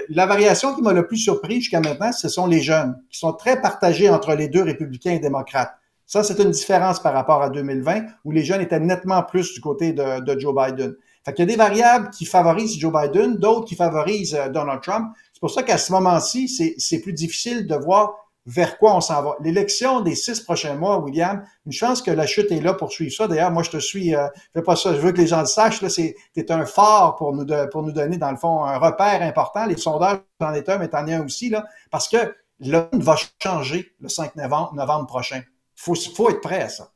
La variation qui m'a le plus surpris jusqu'à maintenant, ce sont les jeunes, qui sont très partagés entre les deux républicains et démocrates. Ça, c'est une différence par rapport à 2020, où les jeunes étaient nettement plus du côté de Joe Biden. Fait qu'il y a des variables qui favorisent Joe Biden, d'autres qui favorisent Donald Trump. C'est pour ça qu'à ce moment-ci, c'est plus difficile de voir vers quoi on s'en va. L'élection des 6 prochains mois, William, une chance que la chute est là pour suivre ça. D'ailleurs, moi, je te suis, fais pas ça, je veux que les gens le sachent, là, t'es un phare pour nous donner, dans le fond, un repère important. Les sondeurs, t'en es un, mais t'en es un aussi, là, parce que le monde va changer le 5 novembre prochain. Faut être prêt à ça.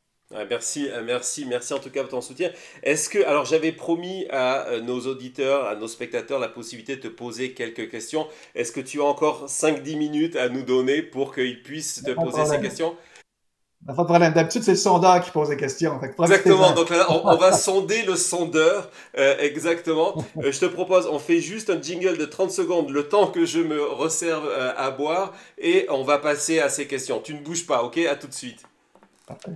Merci en tout cas pour ton soutien. Alors j'avais promis à nos auditeurs, à nos spectateurs la possibilité de te poser quelques questions. Est-ce que tu as encore 5-10 minutes à nous donner pour qu'ils puissent te poser ces questions? Pas de problème. D'habitude, c'est le sondeur qui pose des questions. Exactement. Donc là, on va sonder le sondeur. Exactement. Je te propose, on fait juste un jingle de 30 secondes, le temps que je me resserve à boire, et on va passer à ces questions. Tu ne bouges pas, ok? À tout de suite. Parfait.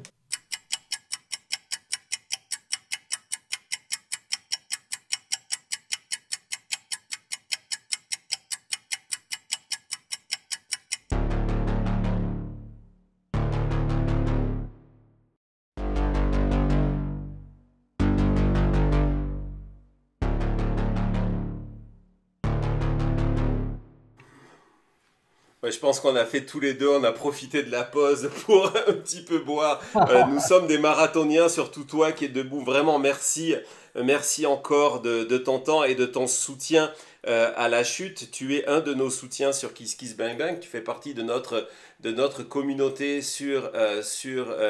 Ouais, je pense qu'on a fait tous les deux, on a profité de la pause pour un petit peu boire. Nous sommes des marathoniens, surtout toi qui es debout. Vraiment, merci encore de ton temps et de ton soutien à la chute. Tu es un de nos soutiens sur Kiss Kiss Bang Bang. Tu fais partie de notre communauté sur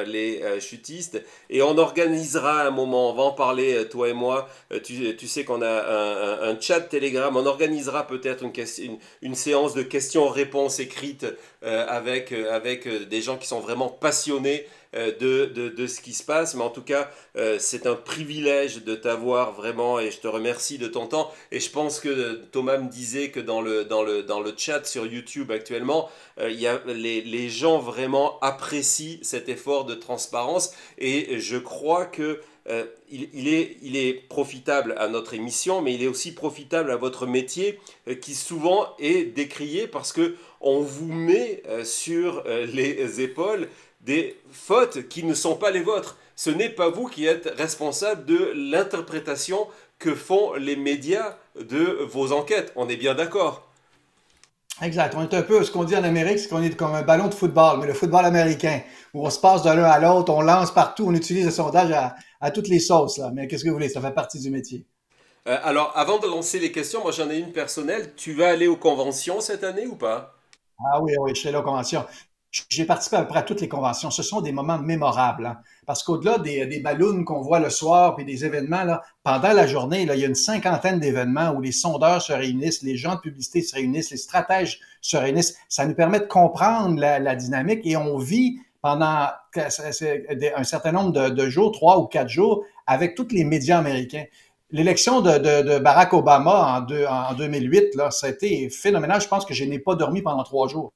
les chutistes. Et on organisera un moment, on va en parler, toi et moi. Tu sais qu'on a un chat Telegram. On organisera peut-être une séance de questions-réponses écrites avec des gens qui sont vraiment passionnés de ce qui se passe, mais en tout cas c'est un privilège de t'avoir vraiment, et je te remercie de ton temps. Et je pense que Thomas me disait que dans le chat sur YouTube actuellement, il y a les gens vraiment apprécient cet effort de transparence, et je crois que il est profitable à notre émission, mais il est aussi profitable à votre métier qui souvent est décrié parce que on vous met sur les épaules des fautes qui ne sont pas les vôtres. Ce n'est pas vous qui êtes responsable de l'interprétation que font les médias de vos enquêtes. On est bien d'accord? Exact. On est un peu, ce qu'on dit en Amérique, c'est qu'on est comme un ballon de football, mais le football américain, où on se passe de l'un à l'autre, on lance partout, on utilise le sondage à toutes les sauces, là. Mais qu'est-ce que vous voulez, ça fait partie du métier. Alors, avant de lancer les questions, moi j'en ai une personnelle. Tu vas aller aux conventions cette année ou pas? Ah oui, oui, je suis allé aux conventions. J'ai participé à peu près à toutes les conventions. Ce sont des moments mémorables, hein. Parce qu'au-delà des ballons qu'on voit le soir puis des événements, là, pendant la journée, là, il y a une cinquantaine d'événements où les sondeurs se réunissent, les gens de publicité se réunissent, les stratèges se réunissent. Ça nous permet de comprendre la dynamique et on vit pendant un certain nombre de jours, 3 ou 4 jours, avec tous les médias américains. L'élection de Barack Obama en 2008, là, ça a été phénoménal. Je pense que je n'ai pas dormi pendant 3 jours.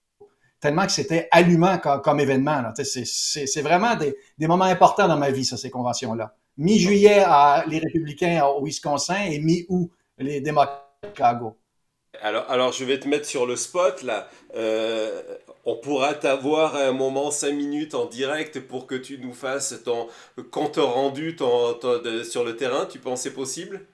Tellement que c'était allumant comme événement, là. C'est vraiment des moments importants dans ma vie, ça, ces conventions-là. Mi-juillet, les républicains au Wisconsin et mi-août, les démocrates à Chicago. Alors, je vais te mettre sur le spot, là. On pourra t'avoir à un moment 5 minutes en direct pour que tu nous fasses ton compte rendu sur le terrain. Tu penses que c'est possible?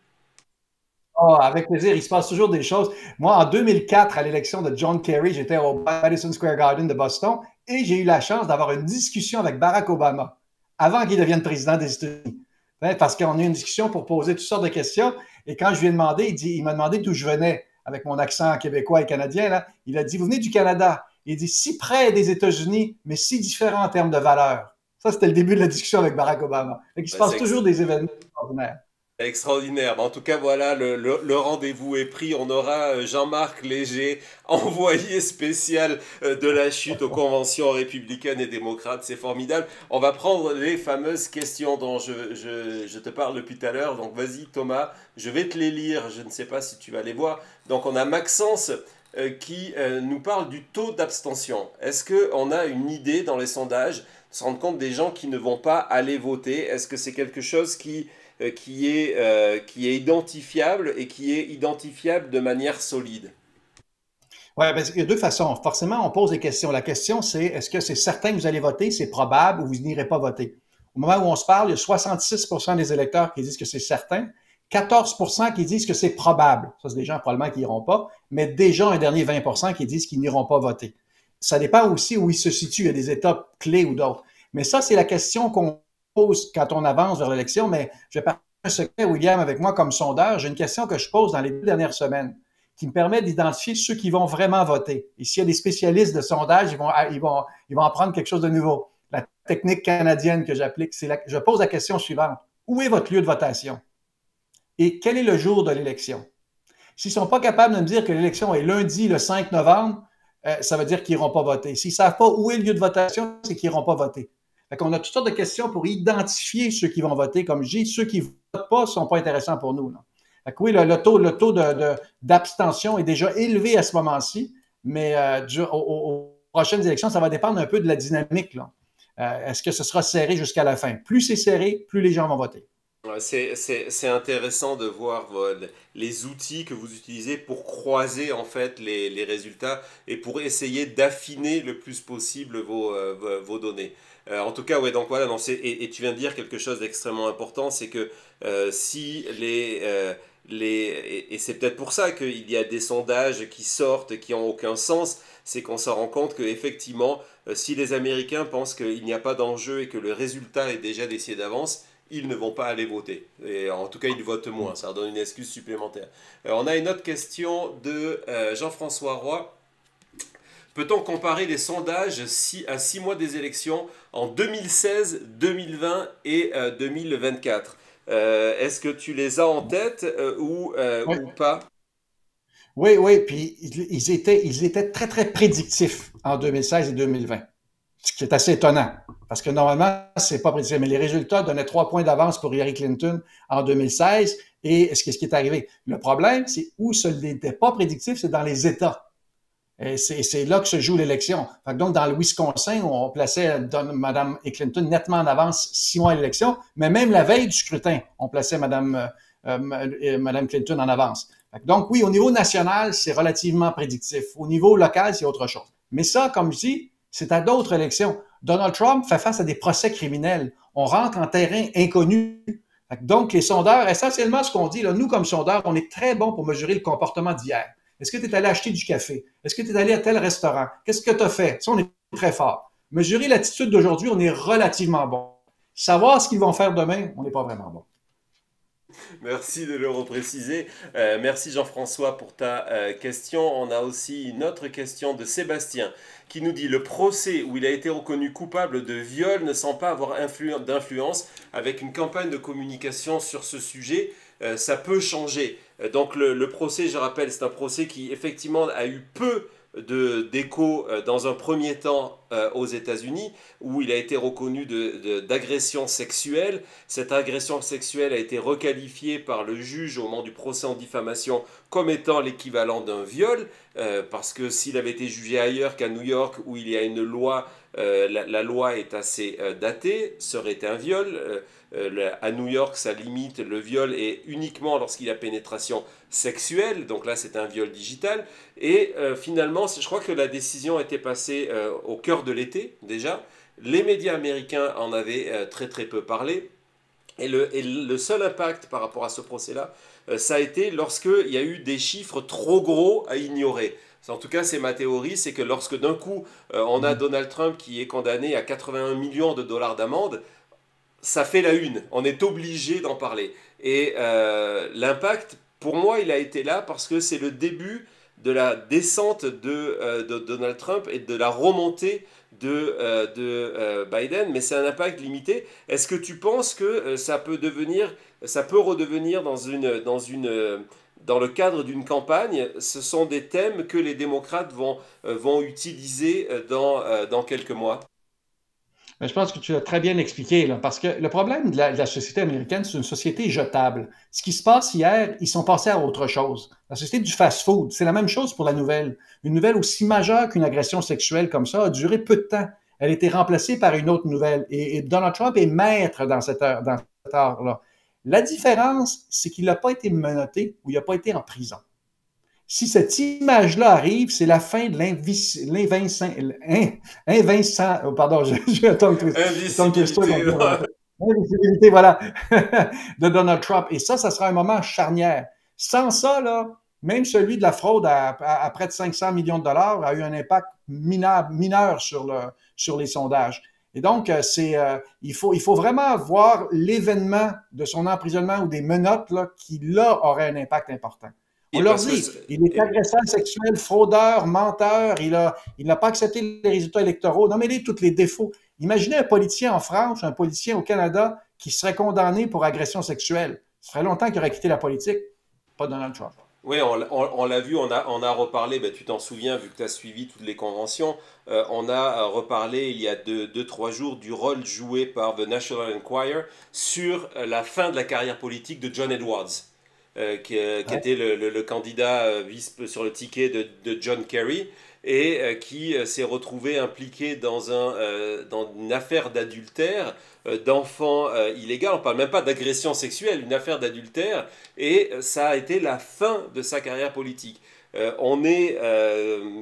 Oh, avec plaisir, il se passe toujours des choses. Moi, en 2004, à l'élection de John Kerry, j'étais au Madison Square Garden de Boston et j'ai eu la chance d'avoir une discussion avec Barack Obama avant qu'il devienne président des États-Unis. Parce qu'on a eu une discussion pour poser toutes sortes de questions et quand je lui ai demandé, il m'a demandé d'où je venais avec mon accent québécois et canadien. Là, il a dit, vous venez du Canada. Il dit, si près des États-Unis, mais si différent en termes de valeurs. Ça, c'était le début de la discussion avec Barack Obama. Il se passe toujours des événements extraordinaires. Extraordinaire. En tout cas, voilà, le rendez-vous est pris. On aura Jean-Marc Léger, envoyé spécial de la chute aux conventions républicaines et démocrates. C'est formidable. On va prendre les fameuses questions dont je te parle depuis tout à l'heure. Donc, vas-y, Thomas, je vais te les lire. Je ne sais pas si tu vas les voir. Donc, on a Maxence qui nous parle du taux d'abstention. Est-ce qu'on a une idée dans les sondages de se rendre compte des gens qui ne vont pas aller voter? Est-ce que c'est quelque chose qui est identifiable et qui est identifiable de manière solide? Oui, parce qu'il y a deux façons. Forcément, on pose des questions. La question, c'est est-ce que c'est certain que vous allez voter, c'est probable ou vous n'irez pas voter? Au moment où on se parle, il y a 66% des électeurs qui disent que c'est certain, 14% qui disent que c'est probable. Ça, c'est des gens probablement qui n'iront pas, mais déjà un dernier 20% qui disent qu'ils n'iront pas voter. Ça dépend aussi où ils se situent. Il y a des États clés ou d'autres. Mais ça, c'est la question qu'on pose quand on avance vers l'élection, mais je vais partager un secret, William, avec moi comme sondeur. J'ai une question que je pose dans les 2 dernières semaines qui me permet d'identifier ceux qui vont vraiment voter. Et s'il y a des spécialistes de sondage, ils vont apprendre quelque chose de nouveau. La technique canadienne que j'applique, je pose la question suivante. Où est votre lieu de votation? Et quel est le jour de l'élection? S'ils ne sont pas capables de me dire que l'élection est lundi, le 5 novembre, ça veut dire qu'ils n'iront pas voter. S'ils ne savent pas où est le lieu de votation, c'est qu'ils n'iront pas voter. Fait qu'on a toutes sortes de questions pour identifier ceux qui vont voter. Comme je dis, ceux qui ne votent pas ne sont pas intéressants pour nous, là. Fait que oui, le taux d'abstention est déjà élevé à ce moment-ci, mais aux prochaines élections, ça va dépendre un peu de la dynamique, là. Est-ce que ce sera serré jusqu'à la fin? Plus c'est serré, plus les gens vont voter. C'est intéressant de voir les outils que vous utilisez pour croiser en fait les résultats et pour essayer d'affiner le plus possible vos données. En tout cas, ouais, donc voilà, et tu viens de dire quelque chose d'extrêmement important, c'est que si et c'est peut-être pour ça qu'il y a des sondages qui sortent qui n'ont aucun sens, c'est qu'on se rend compte qu'effectivement, si les Américains pensent qu'il n'y a pas d'enjeu et que le résultat est déjà décidé d'avance, ils ne vont pas aller voter. Et en tout cas, ils votent moins. Ça leur donne une excuse supplémentaire. On a une autre question de Jean-François Roy. Peut-on comparer les sondages à 6 mois des élections en 2016, 2020 et 2024 ? Est-ce que tu les as en tête ou pas? Oui, oui. Puis ils étaient très, très prédictifs en 2016 et 2020. Ce qui est assez étonnant, parce que normalement, c'est pas prédictif. Mais les résultats donnaient 3 points d'avance pour Hillary Clinton en 2016. Et ce qui est arrivé? Le problème, c'est où ce n'était pas prédictif, c'est dans les États. Et c'est là que se joue l'élection. Donc, dans le Wisconsin, on plaçait Mme Clinton nettement en avance 6 mois à l'élection, mais même la veille du scrutin, on plaçait Mme Clinton en avance. Donc, oui, au niveau national, c'est relativement prédictif. Au niveau local, c'est autre chose. Mais ça, comme je dis, c'est à d'autres élections. Donald Trump fait face à des procès criminels. On rentre en terrain inconnu. Donc, les sondeurs, essentiellement, ce qu'on dit, là, nous, comme sondeurs, on est très bons pour mesurer le comportement d'hier. Est-ce que tu es allé acheter du café? Est-ce que tu es allé à tel restaurant? Qu'est-ce que tu as fait? Ça, on est très fort. Mesurer l'attitude d'aujourd'hui, on est relativement bon. Savoir ce qu'ils vont faire demain, on n'est pas vraiment bon. Merci de le repréciser. Merci Jean-François pour ta question. On a aussi une autre question de Sébastien qui nous dit: le procès où il a été reconnu coupable de viol ne semble pas avoir d'influence avec une campagne de communication sur ce sujet. Ça peut changer. Donc le procès, je rappelle, c'est un procès qui effectivement a eu peu d'écho dans un premier temps aux États-Unis, où il a été reconnu d'agression sexuelle. Cette agression sexuelle a été requalifiée par le juge au moment du procès en diffamation comme étant l'équivalent d'un viol, parce que s'il avait été jugé ailleurs qu'à New York, où il y a une loi, la loi est assez datée, ça aurait été un viol. À New York, ça limite le viol et uniquement lorsqu'il y a pénétration sexuelle, donc là c'est un viol digital. Et finalement, je crois que la décision était passée au cœur de l'été déjà. Les médias américains en avaient très peu parlé. Et le seul impact par rapport à ce procès-là, ça a été lorsqu'il y a eu des chiffres trop gros à ignorer. En tout cas, c'est ma théorie, c'est que lorsque d'un coup, on a Donald Trump qui est condamné à 81 millions de dollars d'amende, ça fait la une, on est obligé d'en parler. Et l'impact, pour moi, il a été là parce que c'est le début de la descente de Donald Trump et de la remontée de Biden, mais c'est un impact limité. Est-ce que tu penses que ça peut redevenir dans le cadre d'une campagne, ce sont des thèmes que les démocrates vont utiliser dans quelques mois? Mais je pense que tu l'as très bien expliqué, là, parce que le problème de la société américaine, c'est une société jetable. Ce qui se passe hier, ils sont passés à autre chose. La société du fast-food, c'est la même chose pour la nouvelle. Une nouvelle aussi majeure qu'une agression sexuelle comme ça a duré peu de temps. Elle a été remplacée par une autre nouvelle. Et Donald Trump est maître dans cet art-là. La différence, c'est qu'il n'a pas été menotté ou il n'a pas été en prison. Si cette image-là arrive, c'est la fin de l'invisibilité, voilà, de Donald Trump. Et ça sera un moment charnière. Sans ça, là, même celui de la fraude à près de 500 millions de dollars a eu un impact mineur sur les sondages. Et donc, il faut vraiment voir l'événement de son emprisonnement ou des menottes là, qui, là, aurait un impact important. On leur dit, il est agresseur sexuel, fraudeur, menteur, il n'a pas accepté les résultats électoraux. Nommez-les tous les défauts. Imaginez un politicien en France, un politicien au Canada qui serait condamné pour agression sexuelle. Ça ferait longtemps qu'il aurait quitté la politique, pas Donald Trump. Oui, on l'a vu, on a reparlé, tu t'en souviens vu que tu as suivi toutes les conventions, on a reparlé il y a 2-3 jours du rôle joué par The National Enquirer sur la fin de la carrière politique de John Edwards. Qui était le candidat sur le ticket de John Kerry et qui s'est retrouvé impliqué dans une affaire d'adultère d'enfants illégaux. On ne parle même pas d'agression sexuelle, une affaire d'adultère, et ça a été la fin de sa carrière politique. On est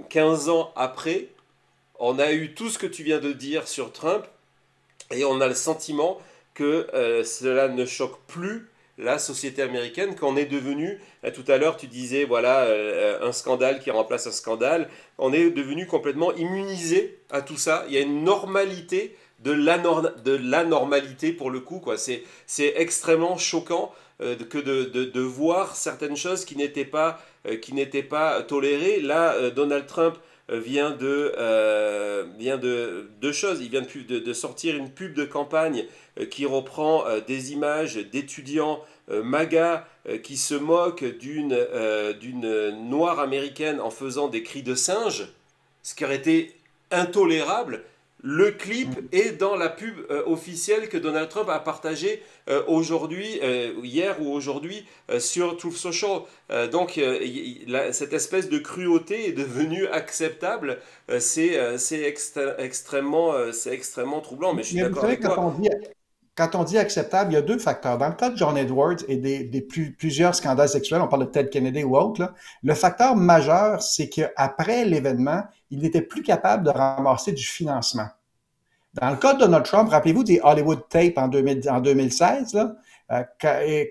15 ans après, on a eu tout ce que tu viens de dire sur Trump, et on a le sentiment que cela ne choque plus la société américaine, qu'on est devenu, tout à l'heure tu disais, voilà, un scandale qui remplace un scandale, on est devenu complètement immunisé à tout ça. Il y a une normalité de l'anormalité pour le coup, quoi. C'est extrêmement choquant que de voir certaines choses qui n'étaient pas tolérées. Là, Donald Trump vient de deux choses. Il vient de sortir une pub de campagne qui reprend des images d'étudiants MAGA qui se moquent d'une noire américaine en faisant des cris de singe, ce qui aurait été intolérable. Le clip est dans la pub officielle que Donald Trump a partagée hier ou aujourd'hui sur Truth Social. Donc cette espèce de cruauté est devenue acceptable. C'est extrêmement troublant, mais je suis d'accord avec toi. Quand on dit acceptable, il y a deux facteurs. Dans le cas de John Edwards et plusieurs scandales sexuels, on parle de Ted Kennedy ou autre, là, le facteur majeur, c'est qu'après l'événement, il n'était plus capable de ramasser du financement. Dans le cas de Donald Trump, rappelez-vous des Hollywood Tapes en 2016, là,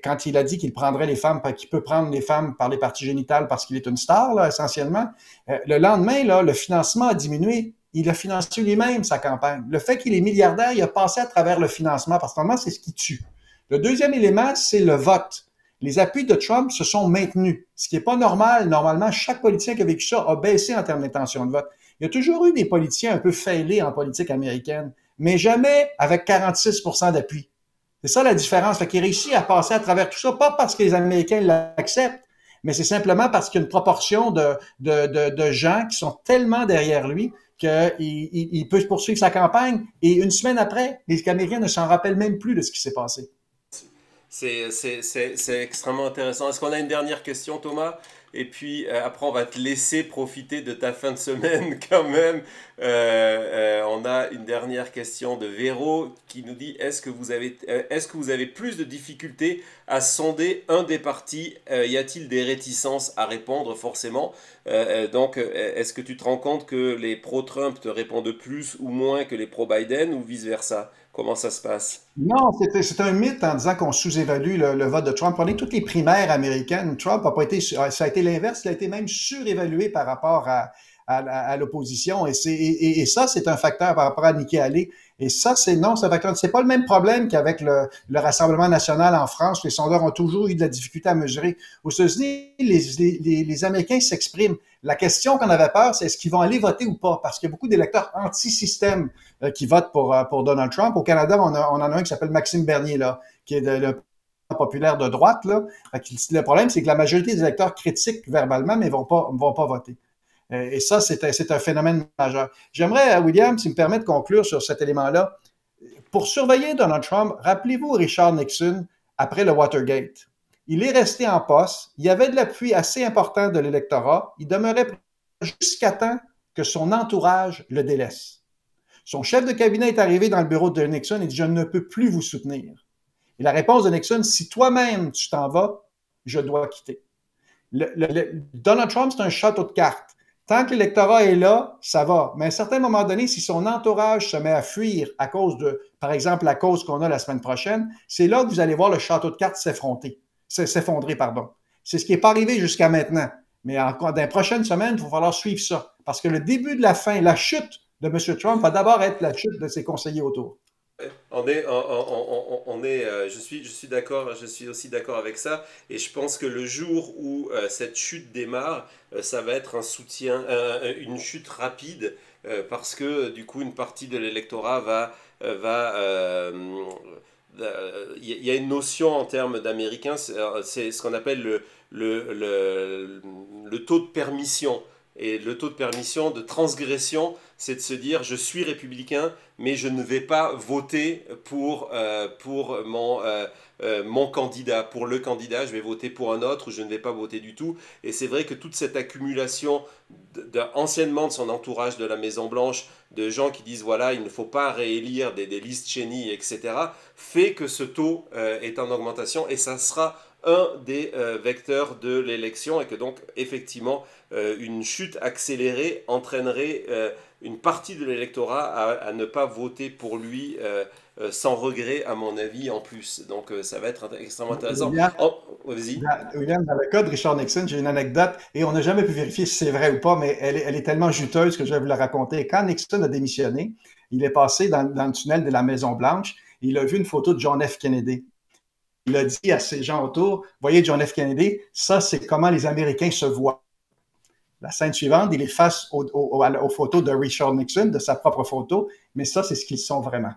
quand il a dit qu'il prendrait les femmes, qu'il peut prendre les femmes par les parties génitales parce qu'il est une star, là, essentiellement. Le lendemain, là, le financement a diminué. Il a financé lui-même sa campagne. Le fait qu'il est milliardaire, il a passé à travers le financement, parce que normalement, c'est ce qui tue. Le deuxième élément, c'est le vote. Les appuis de Trump se sont maintenus, ce qui n'est pas normal. Normalement, chaque politicien qui a vécu ça a baissé en termes d'intention de vote. Il y a toujours eu des politiciens un peu failés en politique américaine, mais jamais avec 46% d'appui. C'est ça la différence. Fait qu'il réussit à passer à travers tout ça, pas parce que les Américains l'acceptent, mais c'est simplement parce qu'il y a une proportion de gens qui sont tellement derrière lui qu'il peut poursuivre sa campagne. Et une semaine après, les Américains ne s'en rappellent même plus de ce qui s'est passé. C'est extrêmement intéressant. Est-ce qu'on a une dernière question, Thomas? Et puis après, on va te laisser profiter de ta fin de semaine quand même. On a une dernière question de Véro qui nous dit: est-ce que vous avez plus de difficultés à sonder un des partis? Y a-t-il des réticences à répondre forcément? Donc, est-ce que tu te rends compte que les pro-Trump te répondent plus ou moins que les pro-Biden ou vice-versa? Comment ça se passe? Non, c'est un mythe en disant qu'on sous-évalue le vote de Trump. Prenez toutes les primaires américaines. Trump n'a pas été, ça a été l'inverse, il a été même surévalué par rapport à l'opposition. Et ça, c'est un facteur par rapport à Nikki Haley. Et ça, c'est un facteur. C'est pas le même problème qu'avec le Rassemblement national en France. Les sondeurs ont toujours eu de la difficulté à mesurer. Aux États-Unis, les Américains s'expriment. La question qu'on avait peur, c'est est-ce qu'ils vont aller voter ou pas? Parce qu'il y a beaucoup d'électeurs anti-système qui votent pour Donald Trump. Au Canada, on en a un qui s'appelle Maxime Bernier, là, qui est le populaire de droite, là. Le problème, c'est que la majorité des électeurs critiquent verbalement, mais vont pas voter. Et ça, c'est un phénomène majeur. J'aimerais, William, s'il me permet de conclure sur cet élément-là. Pour surveiller Donald Trump, rappelez-vous Richard Nixon après le Watergate. Il est resté en poste. Il y avait de l'appui assez important de l'électorat. Il demeurait jusqu'à temps que son entourage le délaisse. Son chef de cabinet est arrivé dans le bureau de Nixon et dit « Je ne peux plus vous soutenir ». Et la réponse de Nixon, « Si toi-même tu t'en vas, je dois quitter ». Donald Trump, c'est un château de cartes. Tant que l'électorat est là, ça va. Mais à un certain moment donné, si son entourage se met à fuir à cause de, par exemple, la cause qu'on a la semaine prochaine, c'est là que vous allez voir le château de cartes s'effondrer. C'est ce qui n'est pas arrivé jusqu'à maintenant. Mais dans les prochaines semaines, il va falloir suivre ça. Parce que le début de la fin, la chute de M. Trump va d'abord être la chute de ses conseillers autour. Je suis d'accord, je suis aussi d'accord avec ça, et je pense que le jour où cette chute démarre, ça va être un soutien, une chute rapide, parce que du coup une partie de l'électorat il y a une notion en termes d'américains, c'est ce qu'on appelle le taux de permission. Et le taux de permission, de transgression, c'est de se dire je suis républicain, mais je ne vais pas voter pour mon candidat. Pour le candidat, je vais voter pour un autre ou je ne vais pas voter du tout. Et c'est vrai que toute cette accumulation anciennement de son entourage de la Maison-Blanche, de gens qui disent voilà, il ne faut pas réélire des listes Cheney, etc., fait que ce taux est en augmentation et ça sera un des vecteurs de l'élection et que donc effectivement une chute accélérée entraînerait une partie de l'électorat à ne pas voter pour lui sans regret à mon avis en plus. Donc ça va être extrêmement intéressant. William, dans le cas de Richard Nixon, j'ai une anecdote et on n'a jamais pu vérifier si c'est vrai ou pas, mais elle est tellement juteuse que je vais vous la raconter. Quand Nixon a démissionné, il est passé dans le tunnel de la Maison-Blanche et il a vu une photo de John F. Kennedy. Il a dit à ces gens autour, voyez John F. Kennedy, ça c'est comment les Américains se voient. La scène suivante, il est face aux photos de Richard Nixon, de sa propre photo, mais ça c'est ce qu'ils sont vraiment.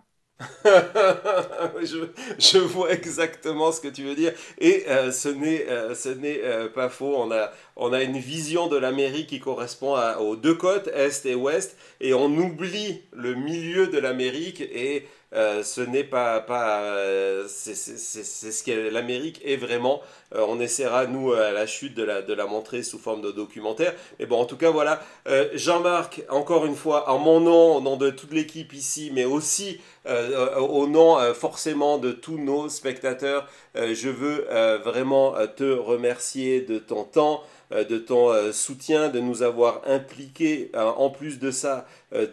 Je vois exactement ce que tu veux dire et ce n'est pas faux. On a une vision de l'Amérique qui correspond aux deux côtes, Est et Ouest, et on oublie le milieu de l'Amérique et ce n'est c'est ce que l'Amérique est vraiment. On essaiera, nous, à la chute de la montrer sous forme de documentaire. Mais bon, en tout cas, voilà. Jean-Marc, encore une fois, en mon nom, au nom de toute l'équipe ici, mais aussi au nom forcément de tous nos spectateurs, je veux vraiment te remercier de ton temps, de ton soutien, de nous avoir impliqués en plus de ça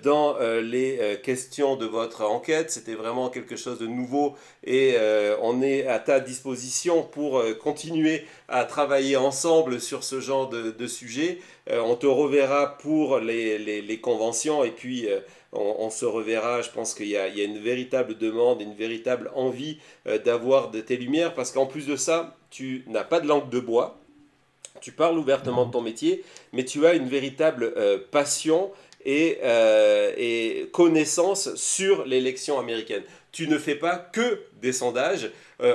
dans les questions de votre enquête. C'était vraiment quelque chose de nouveau et on est à ta disposition pour continuer à travailler ensemble sur ce genre de sujet. On te reverra pour les conventions et puis on se reverra. Je pense qu'il y a une véritable demande, une véritable envie d'avoir de tes lumières parce qu'en plus de ça, tu n'as pas de langue de bois, tu parles ouvertement de ton métier, mais tu as une véritable passion et connaissance sur l'élection américaine. Tu ne fais pas que des sondages,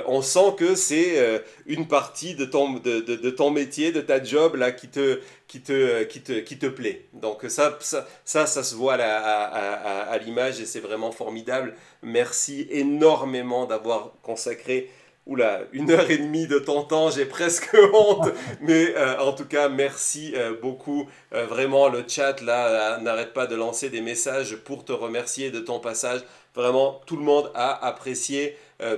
on sent que c'est une partie de ton métier, de ta job là, qui te plaît. Donc ça se voit à l'image et c'est vraiment formidable. Merci énormément d'avoir consacré 1h30 de ton temps, j'ai presque honte, mais en tout cas, merci beaucoup. Vraiment, le chat, là, n'arrête pas de lancer des messages pour te remercier de ton passage. Vraiment, tout le monde a apprécié.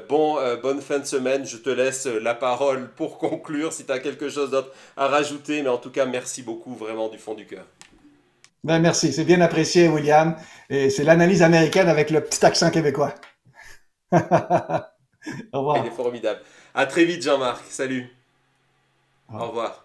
Bonne fin de semaine. Je te laisse la parole pour conclure si tu as quelque chose d'autre à rajouter, mais en tout cas, merci beaucoup, vraiment, du fond du cœur. Ben, merci, c'est bien apprécié, William. Et c'est l'analyse américaine avec le petit accent québécois. Au revoir. Il est formidable. À très vite, Jean-Marc. Salut. Au revoir.